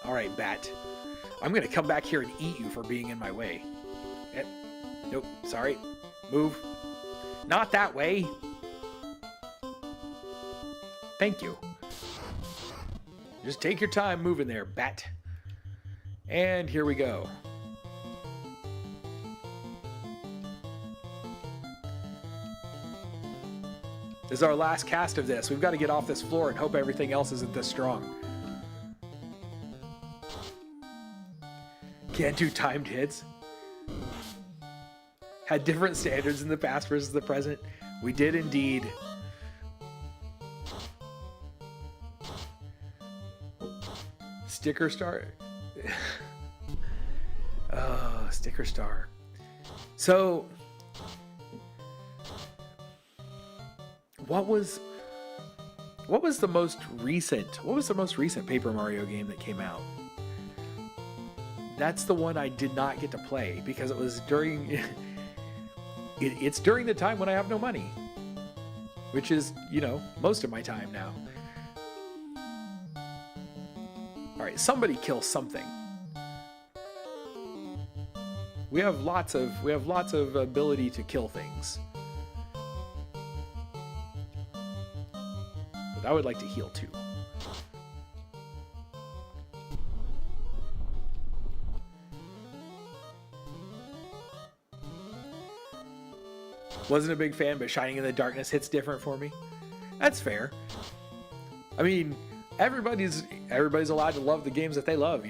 Speaker 2: Alright, Bat. I'm gonna come back here and eat you for being in my way. Nope, sorry. Move. Not that way. Thank you. Just take your time moving there, Bat. And here we go. This is our last cast of this. We've got to get off this floor and hope everything else isn't this strong. Can't do timed hits. Had different standards in the past versus the present. We did indeed. Sticker star. Oh, sticker star. So, what was the most recent Paper Mario game that came out? That's the one I did not get to play because it was during it's during the time when I have no money, which is, most of my time now. All right, somebody kill something. We have lots of ability to kill things. But I would like to heal too. Wasn't a big fan, but Shining in the Darkness hits different for me. That's fair. I mean, everybody's allowed to love the games that they love,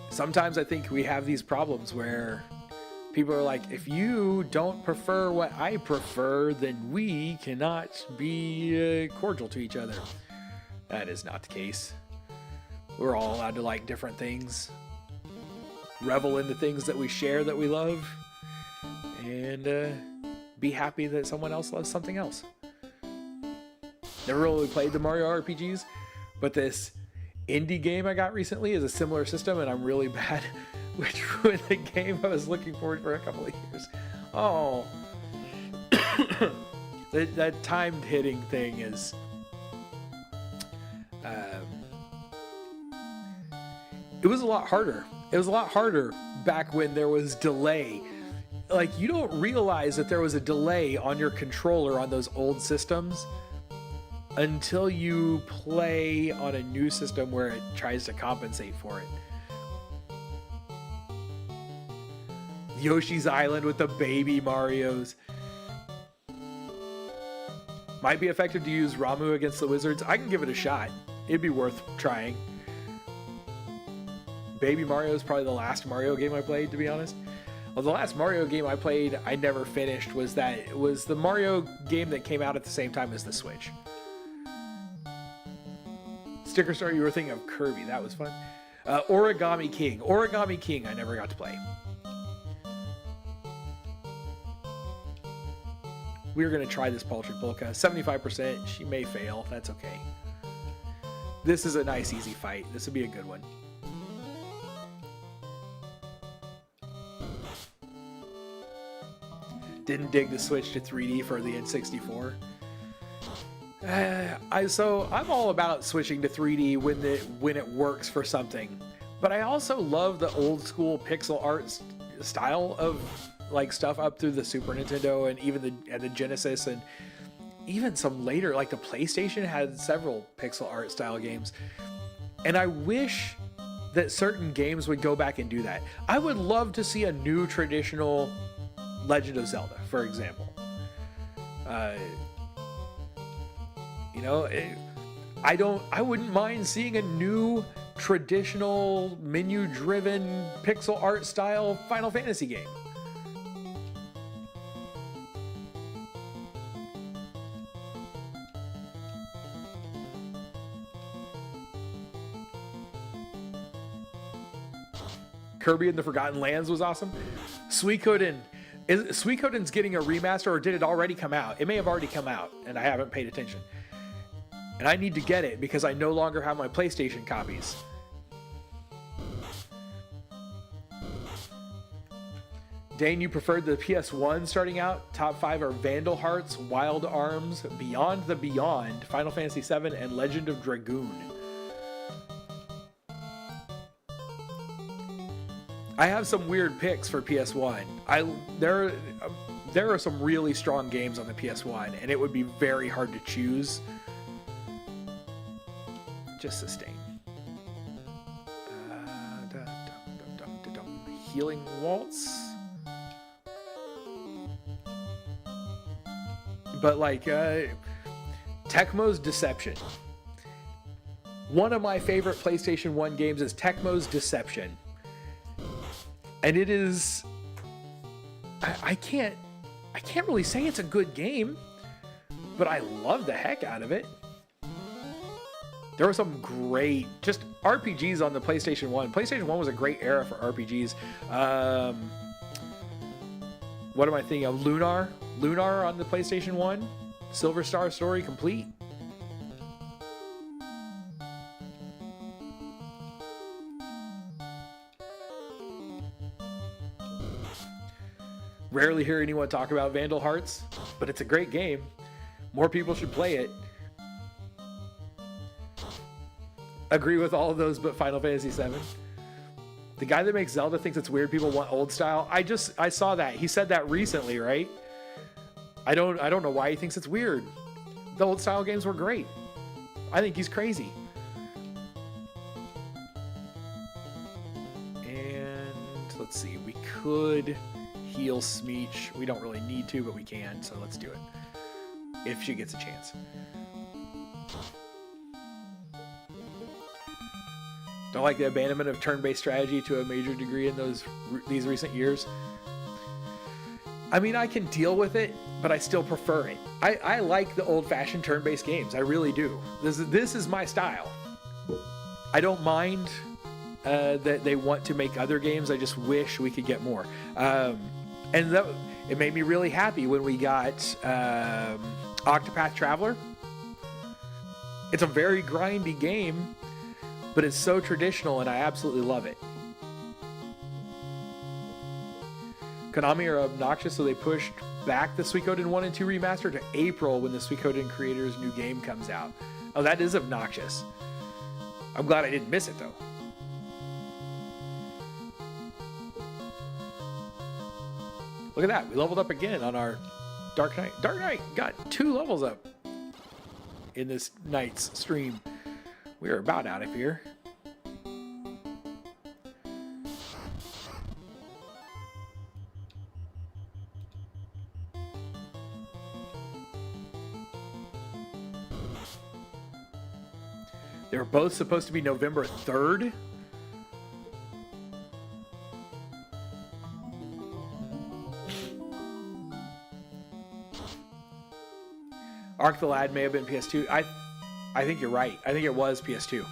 Speaker 2: Sometimes I think we have these problems where people are like, if you don't prefer what I prefer, then we cannot be cordial to each other. That is not the case. We're all allowed to like different things. Revel in the things that we share that we love, and be happy that someone else loves something else. Never really played the Mario RPGs, but this indie game I got recently is a similar system, and I'm really bad, which ruined the game I was looking forward for a couple of years. Oh, that timed hitting thing is. It was a lot harder. It was a lot harder back when there was delay. Like, you don't realize that there was a delay on your controller on those old systems until you play on a new system where it tries to compensate for it. Yoshi's Island with the baby Marios. Might be effective to use Ramu against the wizards. I can give it a shot. It'd be worth trying. Baby Mario is probably the last Mario game I played, to be honest. Well, the last Mario game I played, I never finished, was the Mario game that came out at the same time as the Switch. Sticker Star, you were thinking of Kirby. That was fun. Origami King. Origami King, I never got to play. We're going to try this Paltry Polka. 75%. She may fail. That's okay. This is a nice, easy fight. This would be a good one. Didn't dig the switch to 3D for the N64. I'm all about switching to 3D when it works for something. But I also love the old school pixel art style of like stuff up through the Super Nintendo and even the Genesis, and even some later, like the PlayStation had several pixel art style games. And I wish that certain games would go back and do that. I would love to see a new traditional Legend of Zelda, for example. I wouldn't mind seeing a new traditional menu-driven pixel art style Final Fantasy game. Kirby and the Forgotten Lands was awesome. Suikoden's getting a remaster, or did it already come out? It may have already come out, and I haven't paid attention. And I need to get it because I no longer have my PlayStation copies. Dane, you preferred the PS1 starting out. Top 5 are Vandal Hearts, Wild Arms, Beyond the Beyond, Final Fantasy VII, and Legend of Dragoon. I have some weird picks for PS1. There are some really strong games on the PS1, and it would be very hard to choose. Just sustain. Healing Waltz. But like Tecmo's Deception. One of my favorite PlayStation 1 games is Tecmo's Deception. And it is, I can't really say it's a good game, but I love the heck out of it. There were some great just RPGs on the PlayStation 1. PlayStation 1 was a great era for RPGs. What am I thinking of? Lunar on the PlayStation 1. Silver Star Story Complete. Rarely hear anyone talk about Vandal Hearts, but it's a great game. More people should play it. Agree with all of those but Final Fantasy VII. The guy that makes Zelda thinks it's weird people want old style. I saw that. He said that recently, right? I don't know why he thinks it's weird. The old style games were great. I think he's crazy. And let's see, we could heal Smeech. We don't really need to, but we can, so let's do it. If she gets a chance. Don't like the abandonment of turn-based strategy to a major degree in these recent years. I mean, I can deal with it, but I still prefer it. I like the old-fashioned turn-based games. I really do. This is my style. I don't mind that they want to make other games. I just wish we could get more. And it made me really happy when we got Octopath Traveler. It's a very grindy game, but it's so traditional, and I absolutely love it. Konami are obnoxious, so they pushed back the Suikoden 1 and 2 remaster to April when the Suikoden creator's new game comes out. Oh, that is obnoxious. I'm glad I didn't miss it, though. Look at that. We leveled up again on our Dark Knight. Dark Knight got 2 levels up in this night's stream. We are about out of here. They were both supposed to be November 3rd. Arc the Lad may have been PS2. I think you're right. I think it was PS2.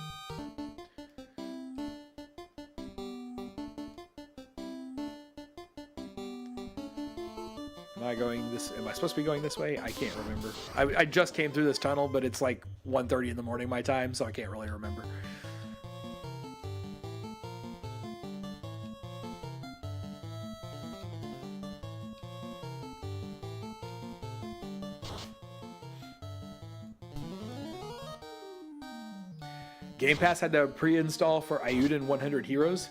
Speaker 2: I going this? Am I supposed to be going this way? I can't remember. I just came through this tunnel, but it's like 1:30 in the morning my time, so I can't really remember. Game Pass had to pre-install for Ayuden 100 Heroes.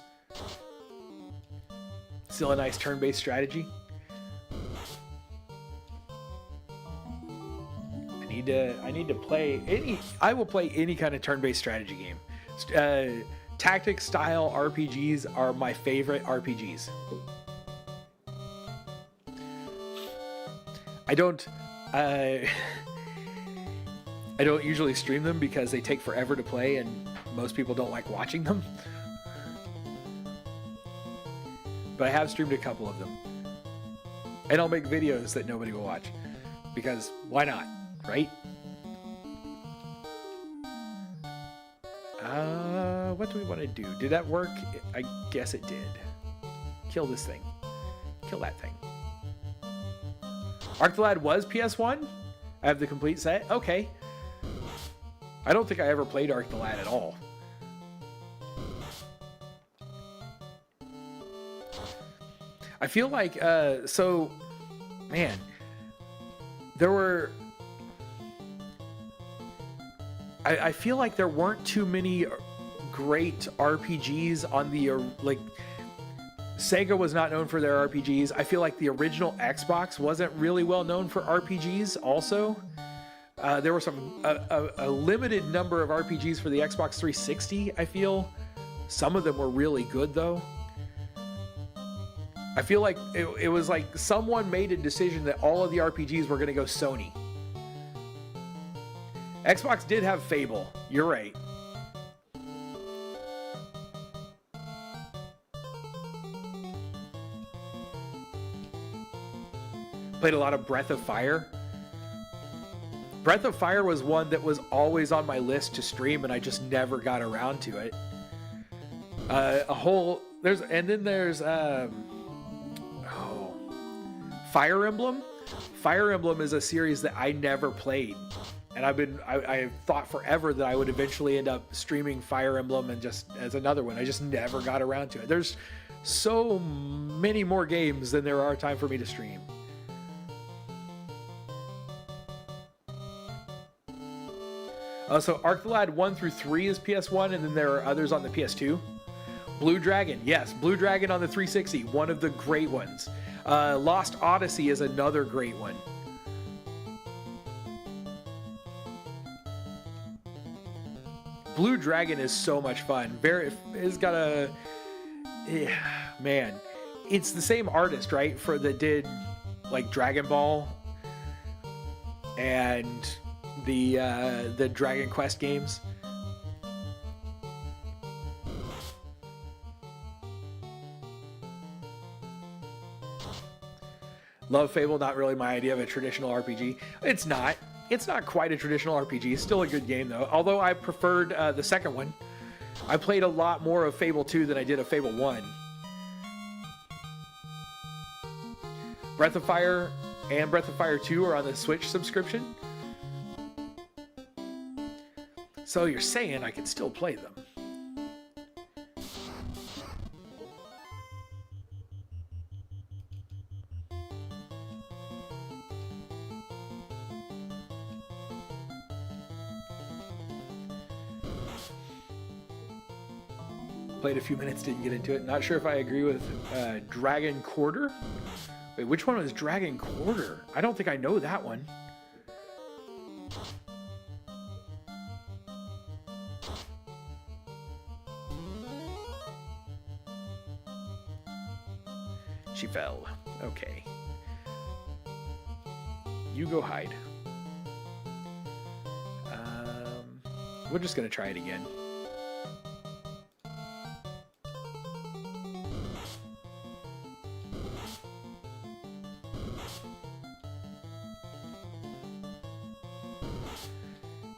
Speaker 2: Still a nice turn-based strategy. I need to play any. I will play any kind of turn-based strategy game. Tactics style RPGs are my favorite RPGs. I don't usually stream them because they take forever to play and most people don't like watching them. But I have streamed a couple of them. And I'll make videos that nobody will watch. Because why not, right? What do we want to do? Did that work? I guess it did. Kill this thing. Kill that thing. Arc the Lad was PS1? I have the complete set? Okay. I don't think I ever played Arc the Lad at all. I feel like, man, there were... I feel like there weren't too many great RPGs on the, like, Sega was not known for their RPGs. I feel like the original Xbox wasn't really well known for RPGs also. There were a limited number of RPGs for the Xbox 360, I feel. Some of them were really good, though. I feel like it was like someone made a decision that all of the RPGs were going to go Sony. Xbox did have Fable. You're right. Played a lot of Breath of Fire. Breath of Fire was one that was always on my list to stream, and I just never got around to it. There's Fire Emblem. Fire Emblem is a series that I never played, and I thought forever that I would eventually end up streaming Fire Emblem and just as another one. I just never got around to it. There's so many more games than there are time for me to stream. So Arc the Lad 1 through 3 is PS1, and then there are others on the PS2. Blue Dragon, yes, Blue Dragon on the 360, one of the great ones. Lost Odyssey is another great one. Blue Dragon is so much fun. It's got a... man, it's the same artist, right, that did, like, Dragon Ball and the Dragon Quest games. Love Fable, not really my idea of a traditional RPG. It's not quite a traditional RPG. It's still a good game though. Although I preferred the second one. I played a lot more of Fable 2 than I did of Fable 1. Breath of Fire and Breath of Fire 2 are on the Switch subscription. So you're saying I can still play them. Played a few minutes, didn't get into it. Not sure if I agree with Dragon Quarter. Wait, which one was Dragon Quarter? I don't think I know that one. She fell. Okay. You go hide. We're just gonna try it again.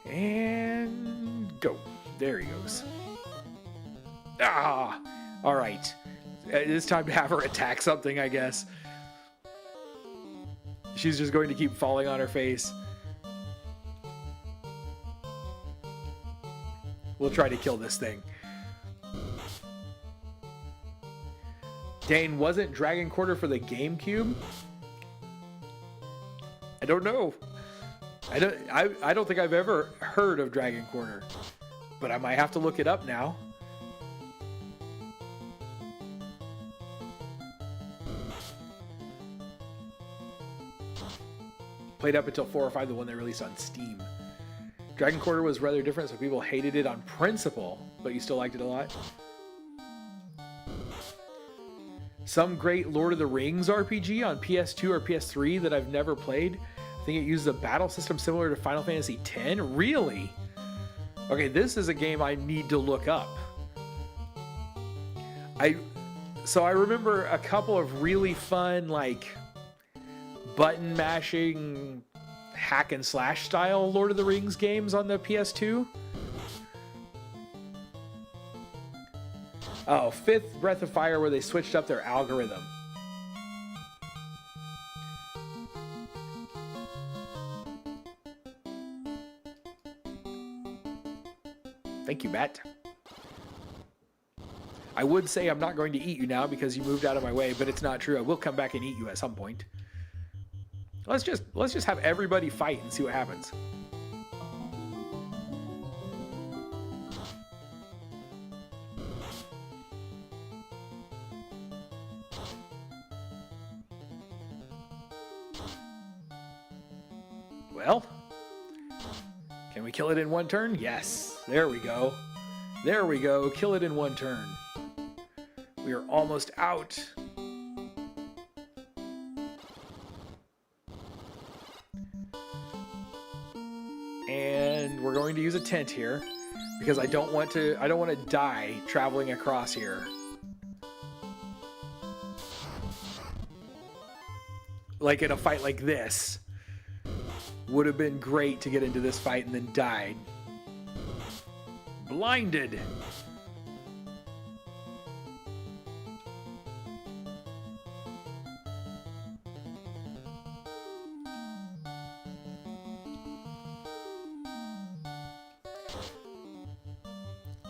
Speaker 2: And go. There he goes. Ah! All right. It's time to have her attack something, I guess. She's just going to keep falling on her face. We'll try to kill this thing. Dane, wasn't Dragon Quarter for the GameCube? I don't know. I don't think I've ever heard of Dragon Quarter, but I might have to look it up now. Played up until 4 or 5, the one they released on Steam. Dragon Quarter was rather different, so people hated it on principle, but you still liked it a lot. Some great Lord of the Rings RPG on PS2 or PS3 that I've never played. I think it uses a battle system similar to Final Fantasy X. Really? Okay, this is a game I need to look up. So I remember a couple of really fun, like, button mashing hack and slash style Lord of the Rings games on the PS2. Oh, Fifth Breath of Fire, where they switched up their algorithm. Thank you, Matt. I would say I'm not going to eat you now because you moved out of my way, but it's not true. I will come back and eat you at some point. Let's just have everybody fight and see what happens. Well, can we kill it in one turn? Yes. There we go. There we go. Kill it in one turn. We are almost out. And we're going to use a tent here because I don't want to die traveling across here. Like in a fight like this. Would have been great to get into this fight and then died. Blinded.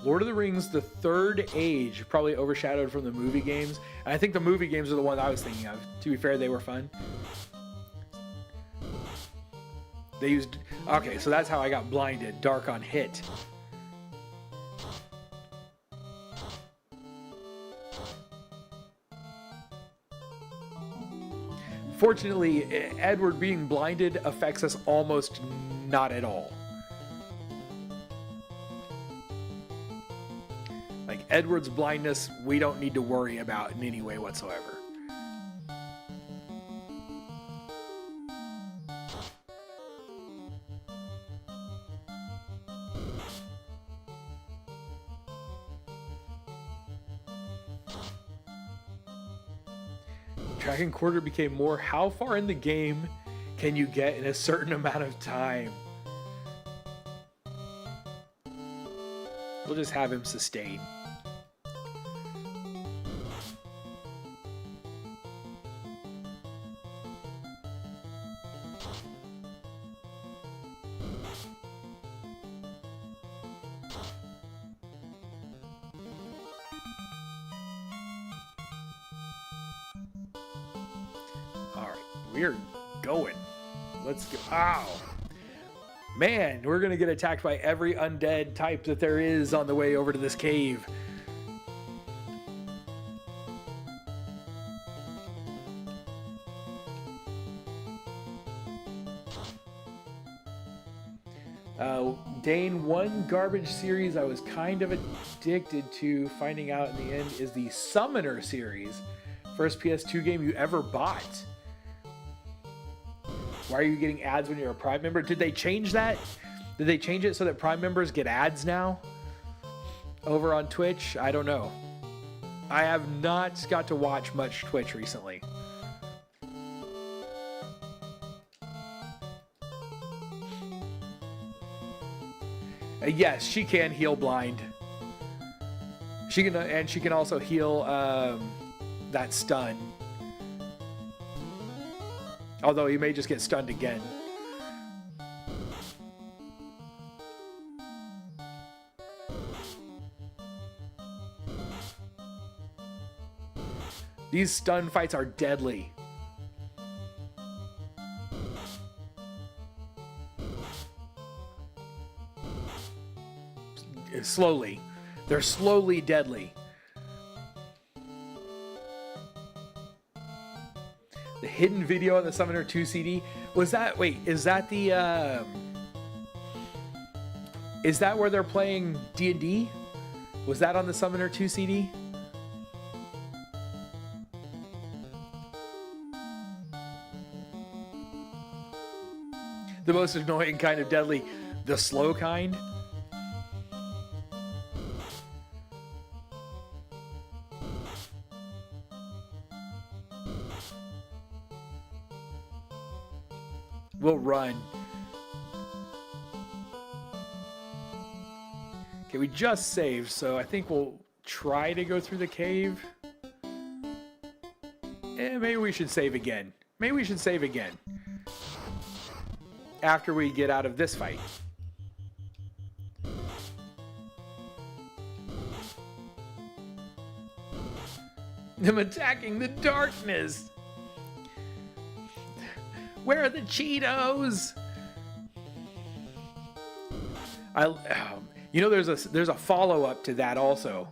Speaker 2: Lord of the Rings, the Third Age, probably overshadowed from the movie games. And I think the movie games are the one I was thinking of. To be fair, they were fun. They used... Okay, so that's how I got blinded. Dark on hit. Fortunately, Edward being blinded affects us almost not at all. Like, Edward's blindness, we don't need to worry about in any way whatsoever. Dragon Quarter became more how far in the game can you get in a certain amount of time? We'll just have him sustain. We're going. Let's go. Ow. Man, we're going to get attacked by every undead type that there is on the way over to this cave. Dane, one garbage series I was kind of addicted to finding out in the end is the Summoner series. First PS2 game you ever bought. Why are you getting ads when you're a Prime member? Did they change that? Did they change it so that Prime members get ads now? Over on Twitch? I don't know. I have not got to watch much Twitch recently. Yes, she can heal blind. She can, and she can also heal that stun. Although he may just get stunned again. These stun fights are deadly. Slowly. They're slowly deadly. The hidden video on the Summoner 2 CD. Was that, wait, is that the, is that where they're playing D&D? Was that on the Summoner 2 CD? The most annoying kind of deadly, the slow kind. We'll run. Okay, we just saved, so I think we'll try to go through the cave. Maybe we should save again. Maybe we should save again. After we get out of this fight. Them attacking the darkness. Where are the Cheetos? You know, there's a follow-up to that also.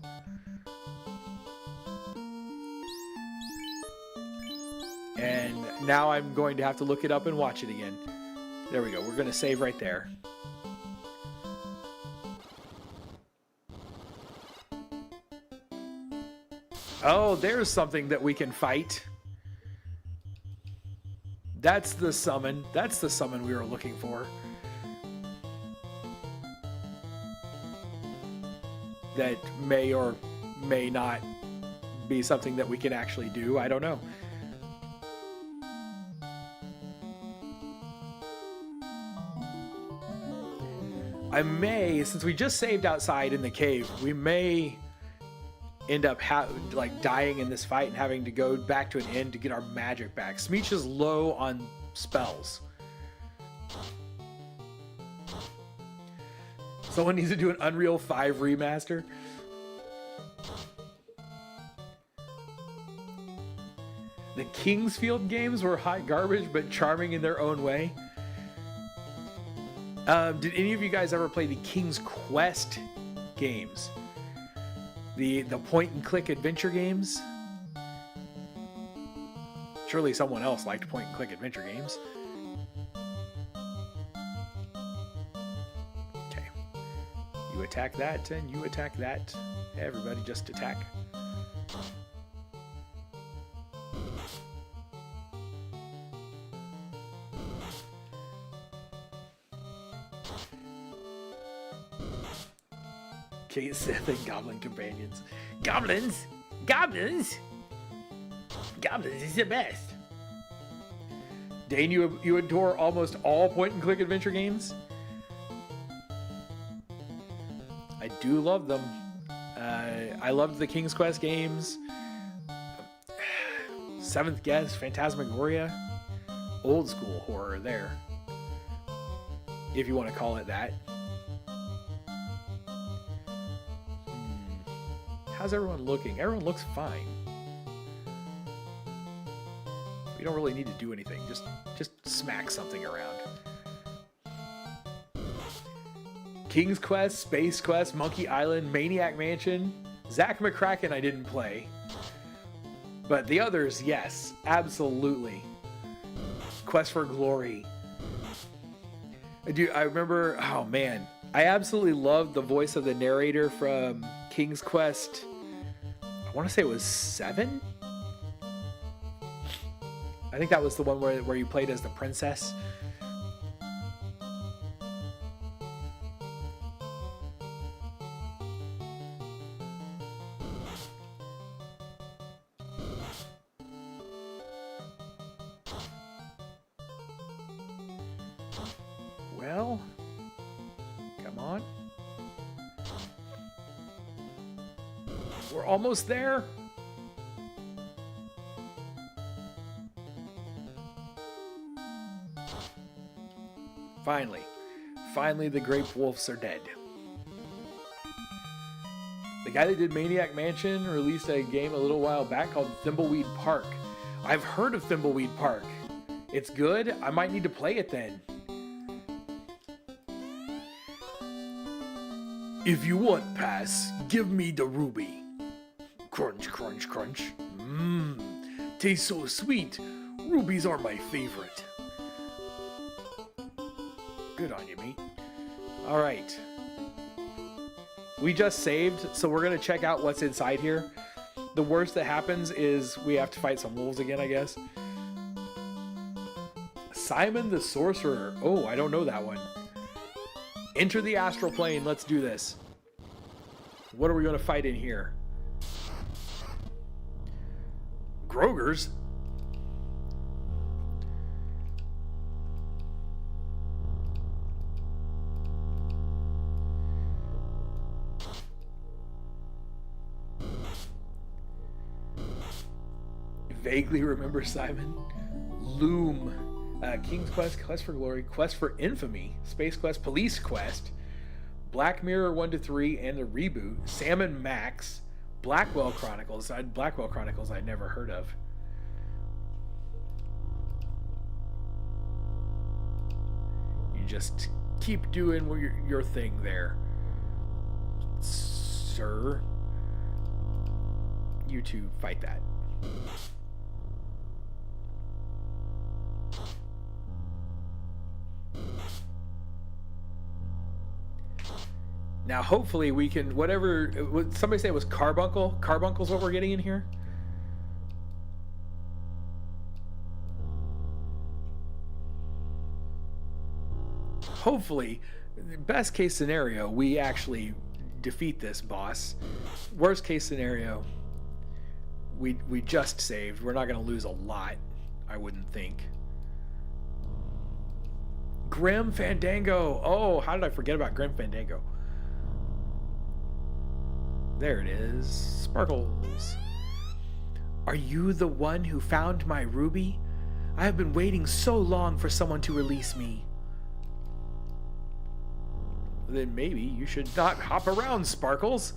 Speaker 2: And now I'm going to have to look it up and watch it again. There we go. We're going to save right there. Oh, there's something that we can fight. That's the summon. That's the summon we were looking for. That may or may not be something that we can actually do. I don't know. I may, since we just saved outside in the cave, we may end up like dying in this fight and having to go back to an inn to get our magic back. Smeech is low on spells. Someone needs to do an Unreal 5 remaster. The Kingsfield games were hot garbage, but charming in their own way. Did any of you guys ever play the King's Quest games? The point and click adventure games? Surely someone else liked point and click adventure games. Okay. You attack that and you attack that. Everybody just attack. Kate Sith and Goblin Companions. Goblins! Goblins! Goblins is the best. Dane, you adore almost all point-and-click adventure games? I do love them. I loved the King's Quest games. Seventh Guest, Phantasmagoria. Old school horror there. If you want to call it that. How's everyone looking? Everyone looks fine. We don't really need to do anything. Just smack something around. King's Quest, Space Quest, Monkey Island, Maniac Mansion. Zack McCracken I didn't play. But the others, yes. Absolutely. Quest for Glory. I remember, oh man. I absolutely loved the voice of the narrator from King's Quest. I want to say it was 7? I think that was the one where you played as the princess. Well, come on. We're almost there. Finally. Finally, the Grape Wolves are dead. The guy that did Maniac Mansion released a game a little while back called Thimbleweed Park. I've heard of Thimbleweed Park. It's good. I might need to play it then. If you want pass, give me the ruby. Crunch, crunch, crunch. Mmm, tastes so sweet. Rubies are my favorite. Good on you, mate. All right. We just saved, so we're going to check out what's inside here. The worst that happens is we have to fight some wolves again, I guess. Simon the Sorcerer. Oh, I don't know that one. Enter the astral plane. Let's do this. What are we going to fight in here? Grogers? Vaguely remember Simon. Loom. King's Quest, Quest for Glory, Quest for Infamy, Space Quest, Police Quest, Black Mirror 1-3 and the reboot, Sam & Max, Blackwell Chronicles. Blackwell Chronicles I'd never heard of. You just keep doing your thing there, sir. You two fight that. Now, hopefully we can, whatever, somebody say it was carbuncle? Carbuncle's what we're getting in here? Hopefully, best case scenario, we actually defeat this boss. Worst case scenario, we just saved. We're not going to lose a lot, I wouldn't think. Grim Fandango. Oh, how did I forget about Grim Fandango? There it is. Sparkles. Are you the one who found my ruby? I have been waiting so long for someone to release me. Then maybe you should not hop around, Sparkles.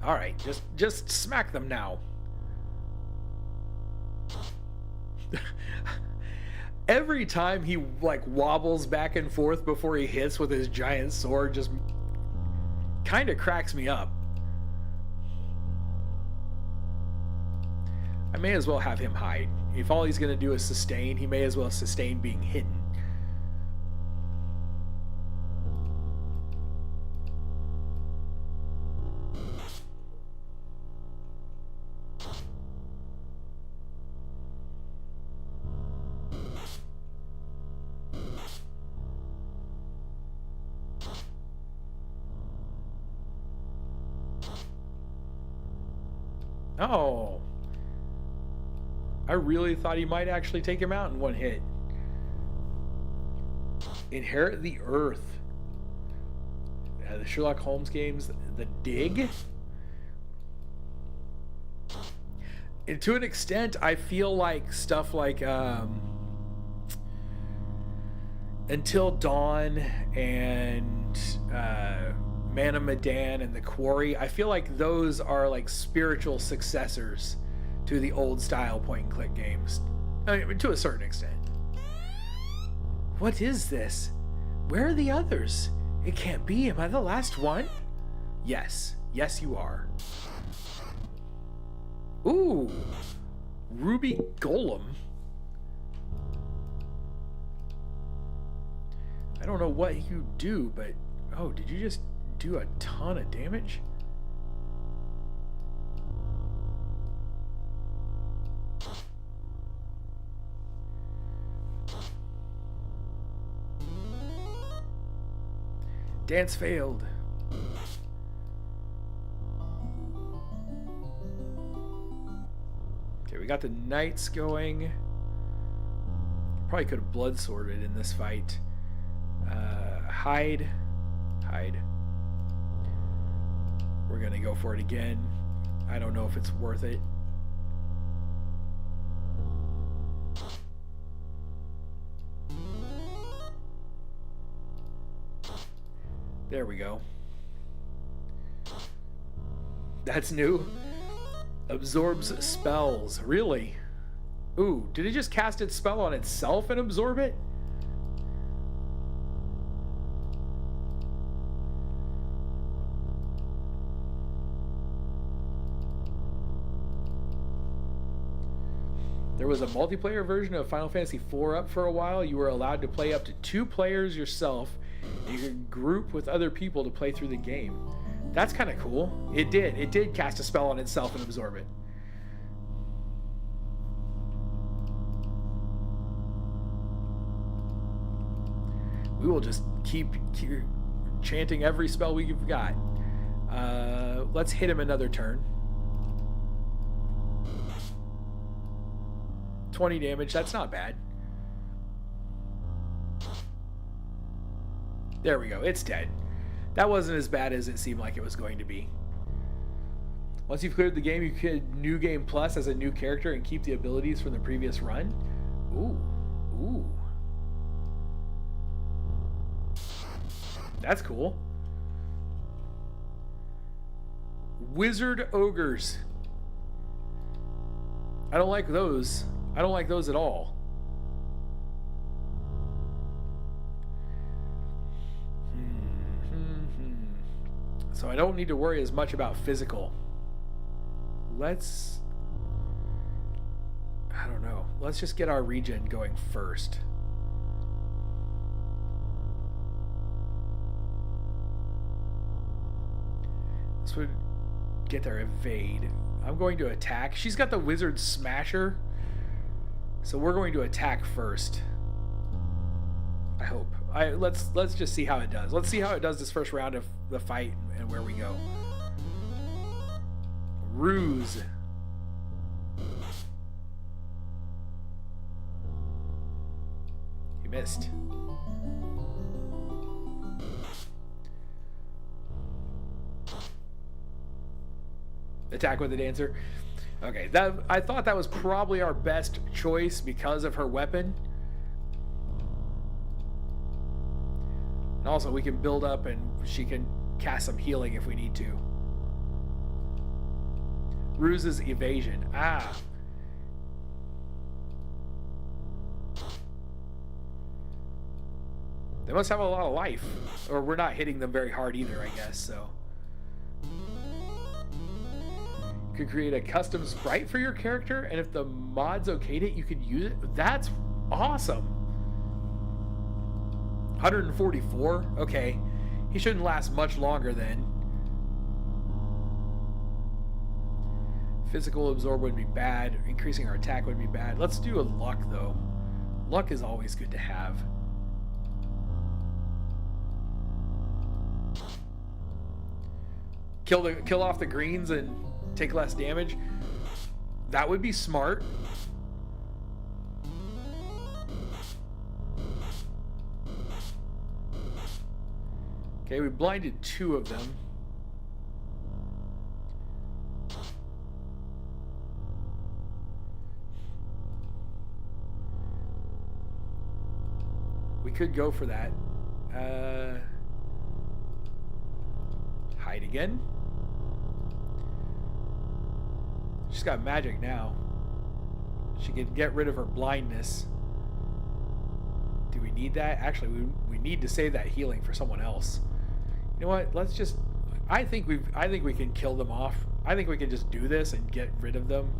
Speaker 2: All right, just smack them now. Every time he like wobbles back and forth before he hits with his giant sword just kind of cracks me up. I may as well have him hide. If all he's going to do is sustain, he may as well sustain being hidden. Oh, I really thought he might actually take him out in one hit. Inherit the Earth. The Sherlock Holmes games, The Dig. And to an extent, I feel like stuff like Until Dawn and Man of Medan and The Quarry, I feel like those are like spiritual successors to the old style point and click games. I mean, to a certain extent. What is this? Where are the others? It can't be. Am I the last one? Yes. Yes, you are. Ooh. Ruby Golem. I don't know what you do, but... Oh, did you just do a ton of damage? Dance failed. Okay, we got the knights going. Probably could have blood sorted in this fight. Hide. We're gonna go for it again. I don't know if it's worth it. There we go. That's new. Absorbs spells. Really? Ooh, did it just cast its spell on itself and absorb it? There was a multiplayer version of Final Fantasy IV up for a while. You were allowed to play up to 2 players yourself, and you could group with other people to play through the game. That's kind of cool. It did cast a spell on itself and absorb it. We will just keep chanting every spell we've got. Let's hit him another turn. 20 damage, that's not bad. There we go, it's dead. That wasn't as bad as it seemed like it was going to be. Once you've cleared the game, you can New Game Plus as a new character and keep the abilities from the previous run. Ooh. That's cool. Wizard Ogres. I don't like those. I don't like those at all. So I don't need to worry as much about physical. I don't know. Let's just get our regen going first. This would get their evade. I'm going to attack. She's got the wizard smasher. So we're going to attack first. I hope. Let's just see how it does. Let's see how it does this first round of the fight and where we go. Ruse. He missed. Attack with the dancer. Okay, I thought that was probably our best choice because of her weapon. And also we can build up and she can cast some healing if we need to. Ruse's evasion. They must have a lot of life. Or we're not hitting them very hard either, I guess, so. You could create a custom sprite for your character, and if the mods okayed it, you could use it. That's awesome. 144? Okay. He shouldn't last much longer then. Physical absorb would be bad. Increasing our attack would be bad. Let's do a luck, though. Luck is always good to have. Kill off the greens and take less damage. That would be smart. Okay, we blinded 2 of them. We could go for that. Hide again. She's got magic now. She can get rid of her blindness. Do we need that? Actually, we need to save that healing for someone else. You know what? Let's just. I think we can kill them off. I think we can just do this and get rid of them.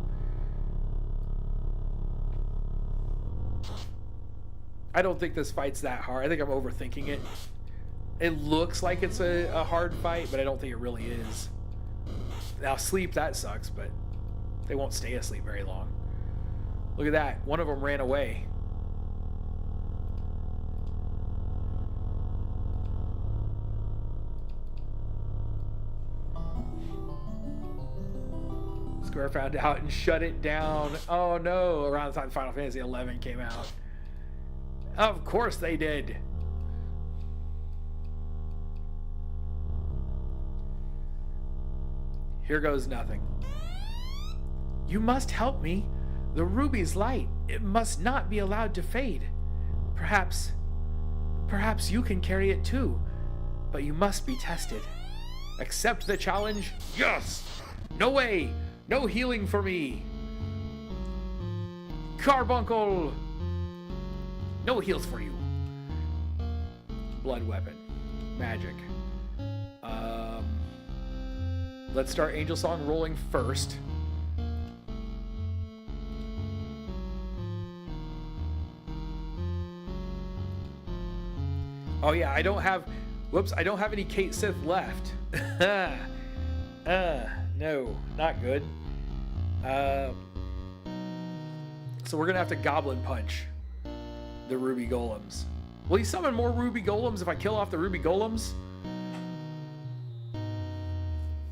Speaker 2: I don't think this fight's that hard. I think I'm overthinking it. It looks like it's a hard fight, but I don't think it really is. Now sleep, that sucks, but they won't stay asleep very long. Look at that. One of them ran away. Let's go Square found out and shut it down. Oh no, around the time Final Fantasy XI came out. Of course they did. Here goes nothing. You must help me. The ruby's light. It must not be allowed to fade. Perhaps you can carry it too, but you must be tested. Accept the challenge? Yes! No way! No healing for me! Carbuncle! No heals for you. Blood weapon. Magic. Let's start Angel Song rolling first. Oh yeah, I don't have any Kate Sith left. No, not good. So we're gonna have to Goblin Punch the Ruby Golems. Will he summon more Ruby Golems if I kill off the Ruby Golems?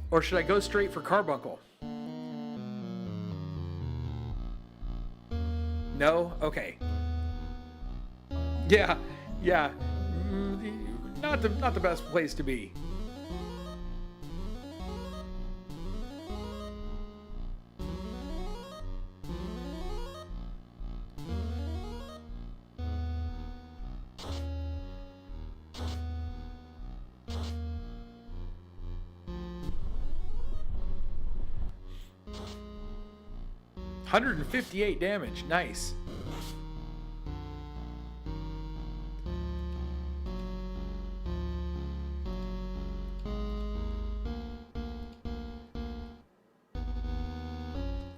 Speaker 2: Or should I go straight for Carbuncle? No? Okay. Yeah. Not the best place to be. $158 damage. Nice.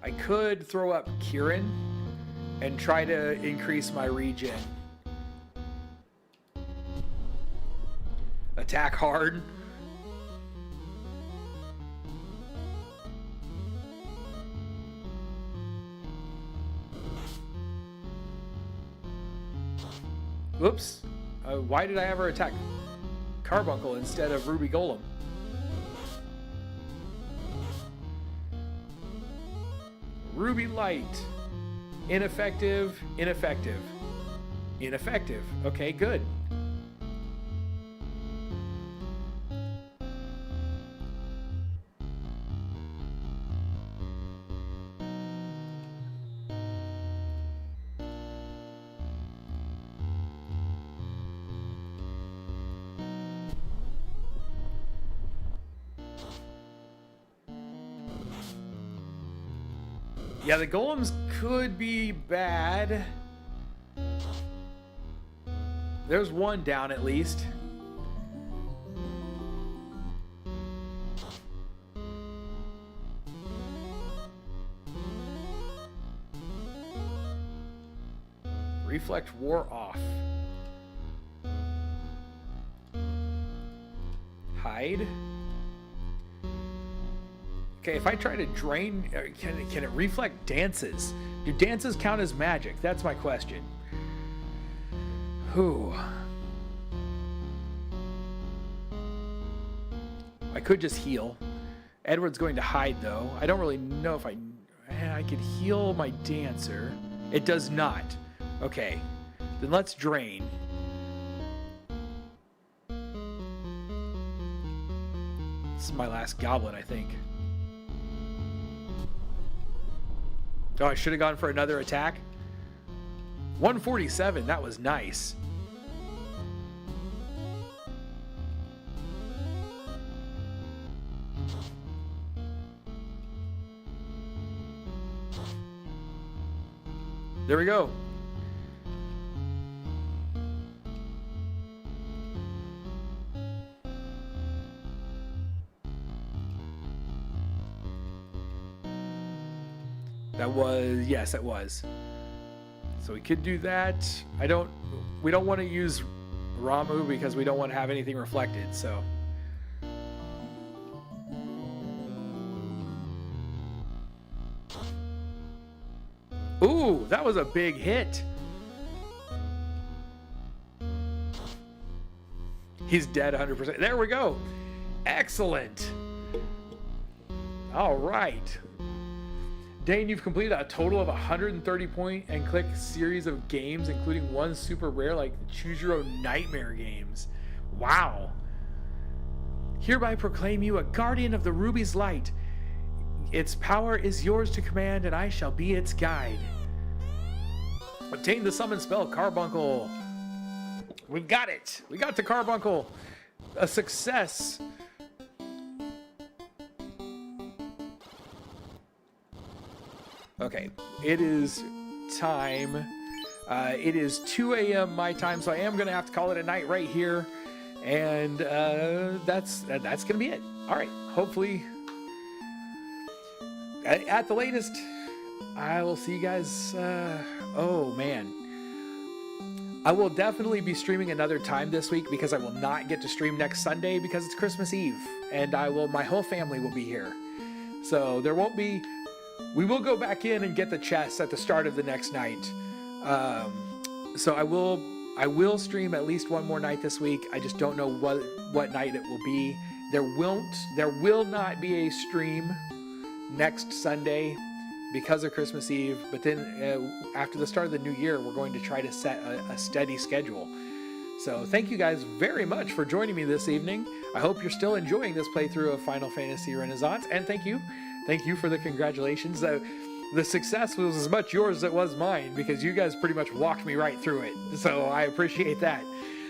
Speaker 2: I could throw up Kieran and try to increase my regen. Attack hard. Whoops. Why did I ever attack Carbuncle instead of Ruby Golem? Ruby Light. Ineffective. Ineffective. Ineffective. Okay, good. Yeah, the golems could be bad. There's one down at least. Reflect wore off. Hide. Okay, if I try to drain, can it reflect dances? Do dances count as magic? That's my question. Whew. I could just heal. Edward's going to hide though. I don't really know if I could heal my dancer. It does not. Okay, then let's drain. This is my last goblin, I think. Oh, I should have gone for another attack. 147, that was nice. There we go. That was, yes, it was. So we could do that. We don't want to use Ramu because we don't want to have anything reflected, so. Ooh, that was a big hit. He's dead 100%. There we go. Excellent. All right. Dane, you've completed a total of 130 point and click series of games, including one super rare like Choose Your Own Nightmare games. Wow. Hereby proclaim you a guardian of the Ruby's light. Its power is yours to command, and I shall be its guide. Obtain the summon spell, Carbuncle. We've got it. We got the Carbuncle. A success. Okay, it is time. It is 2 a.m. my time, so I am going to have to call it a night right here. And that's going to be it. All right, hopefully, at the latest, I will see you guys. Oh, man. I will definitely be streaming another time this week because I will not get to stream next Sunday because it's Christmas Eve. And my whole family will be here. So there won't be... We will go back in and get the chests at the start of the next night. So I will stream at least one more night this week. I just don't know what night it will be. There will not be a stream next Sunday because of Christmas Eve. But then after the start of the new year, we're going to try to set a steady schedule. So thank you guys very much for joining me this evening. I hope you're still enjoying this playthrough of Final Fantasy Renaissance, and thank you for the congratulations. The success was as much yours as it was mine because you guys pretty much walked me right through it. So I appreciate that.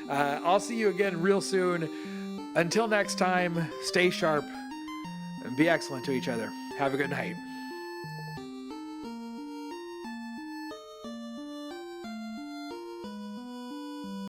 Speaker 2: I'll see you again real soon. Until next time, stay sharp and be excellent to each other. Have a good night.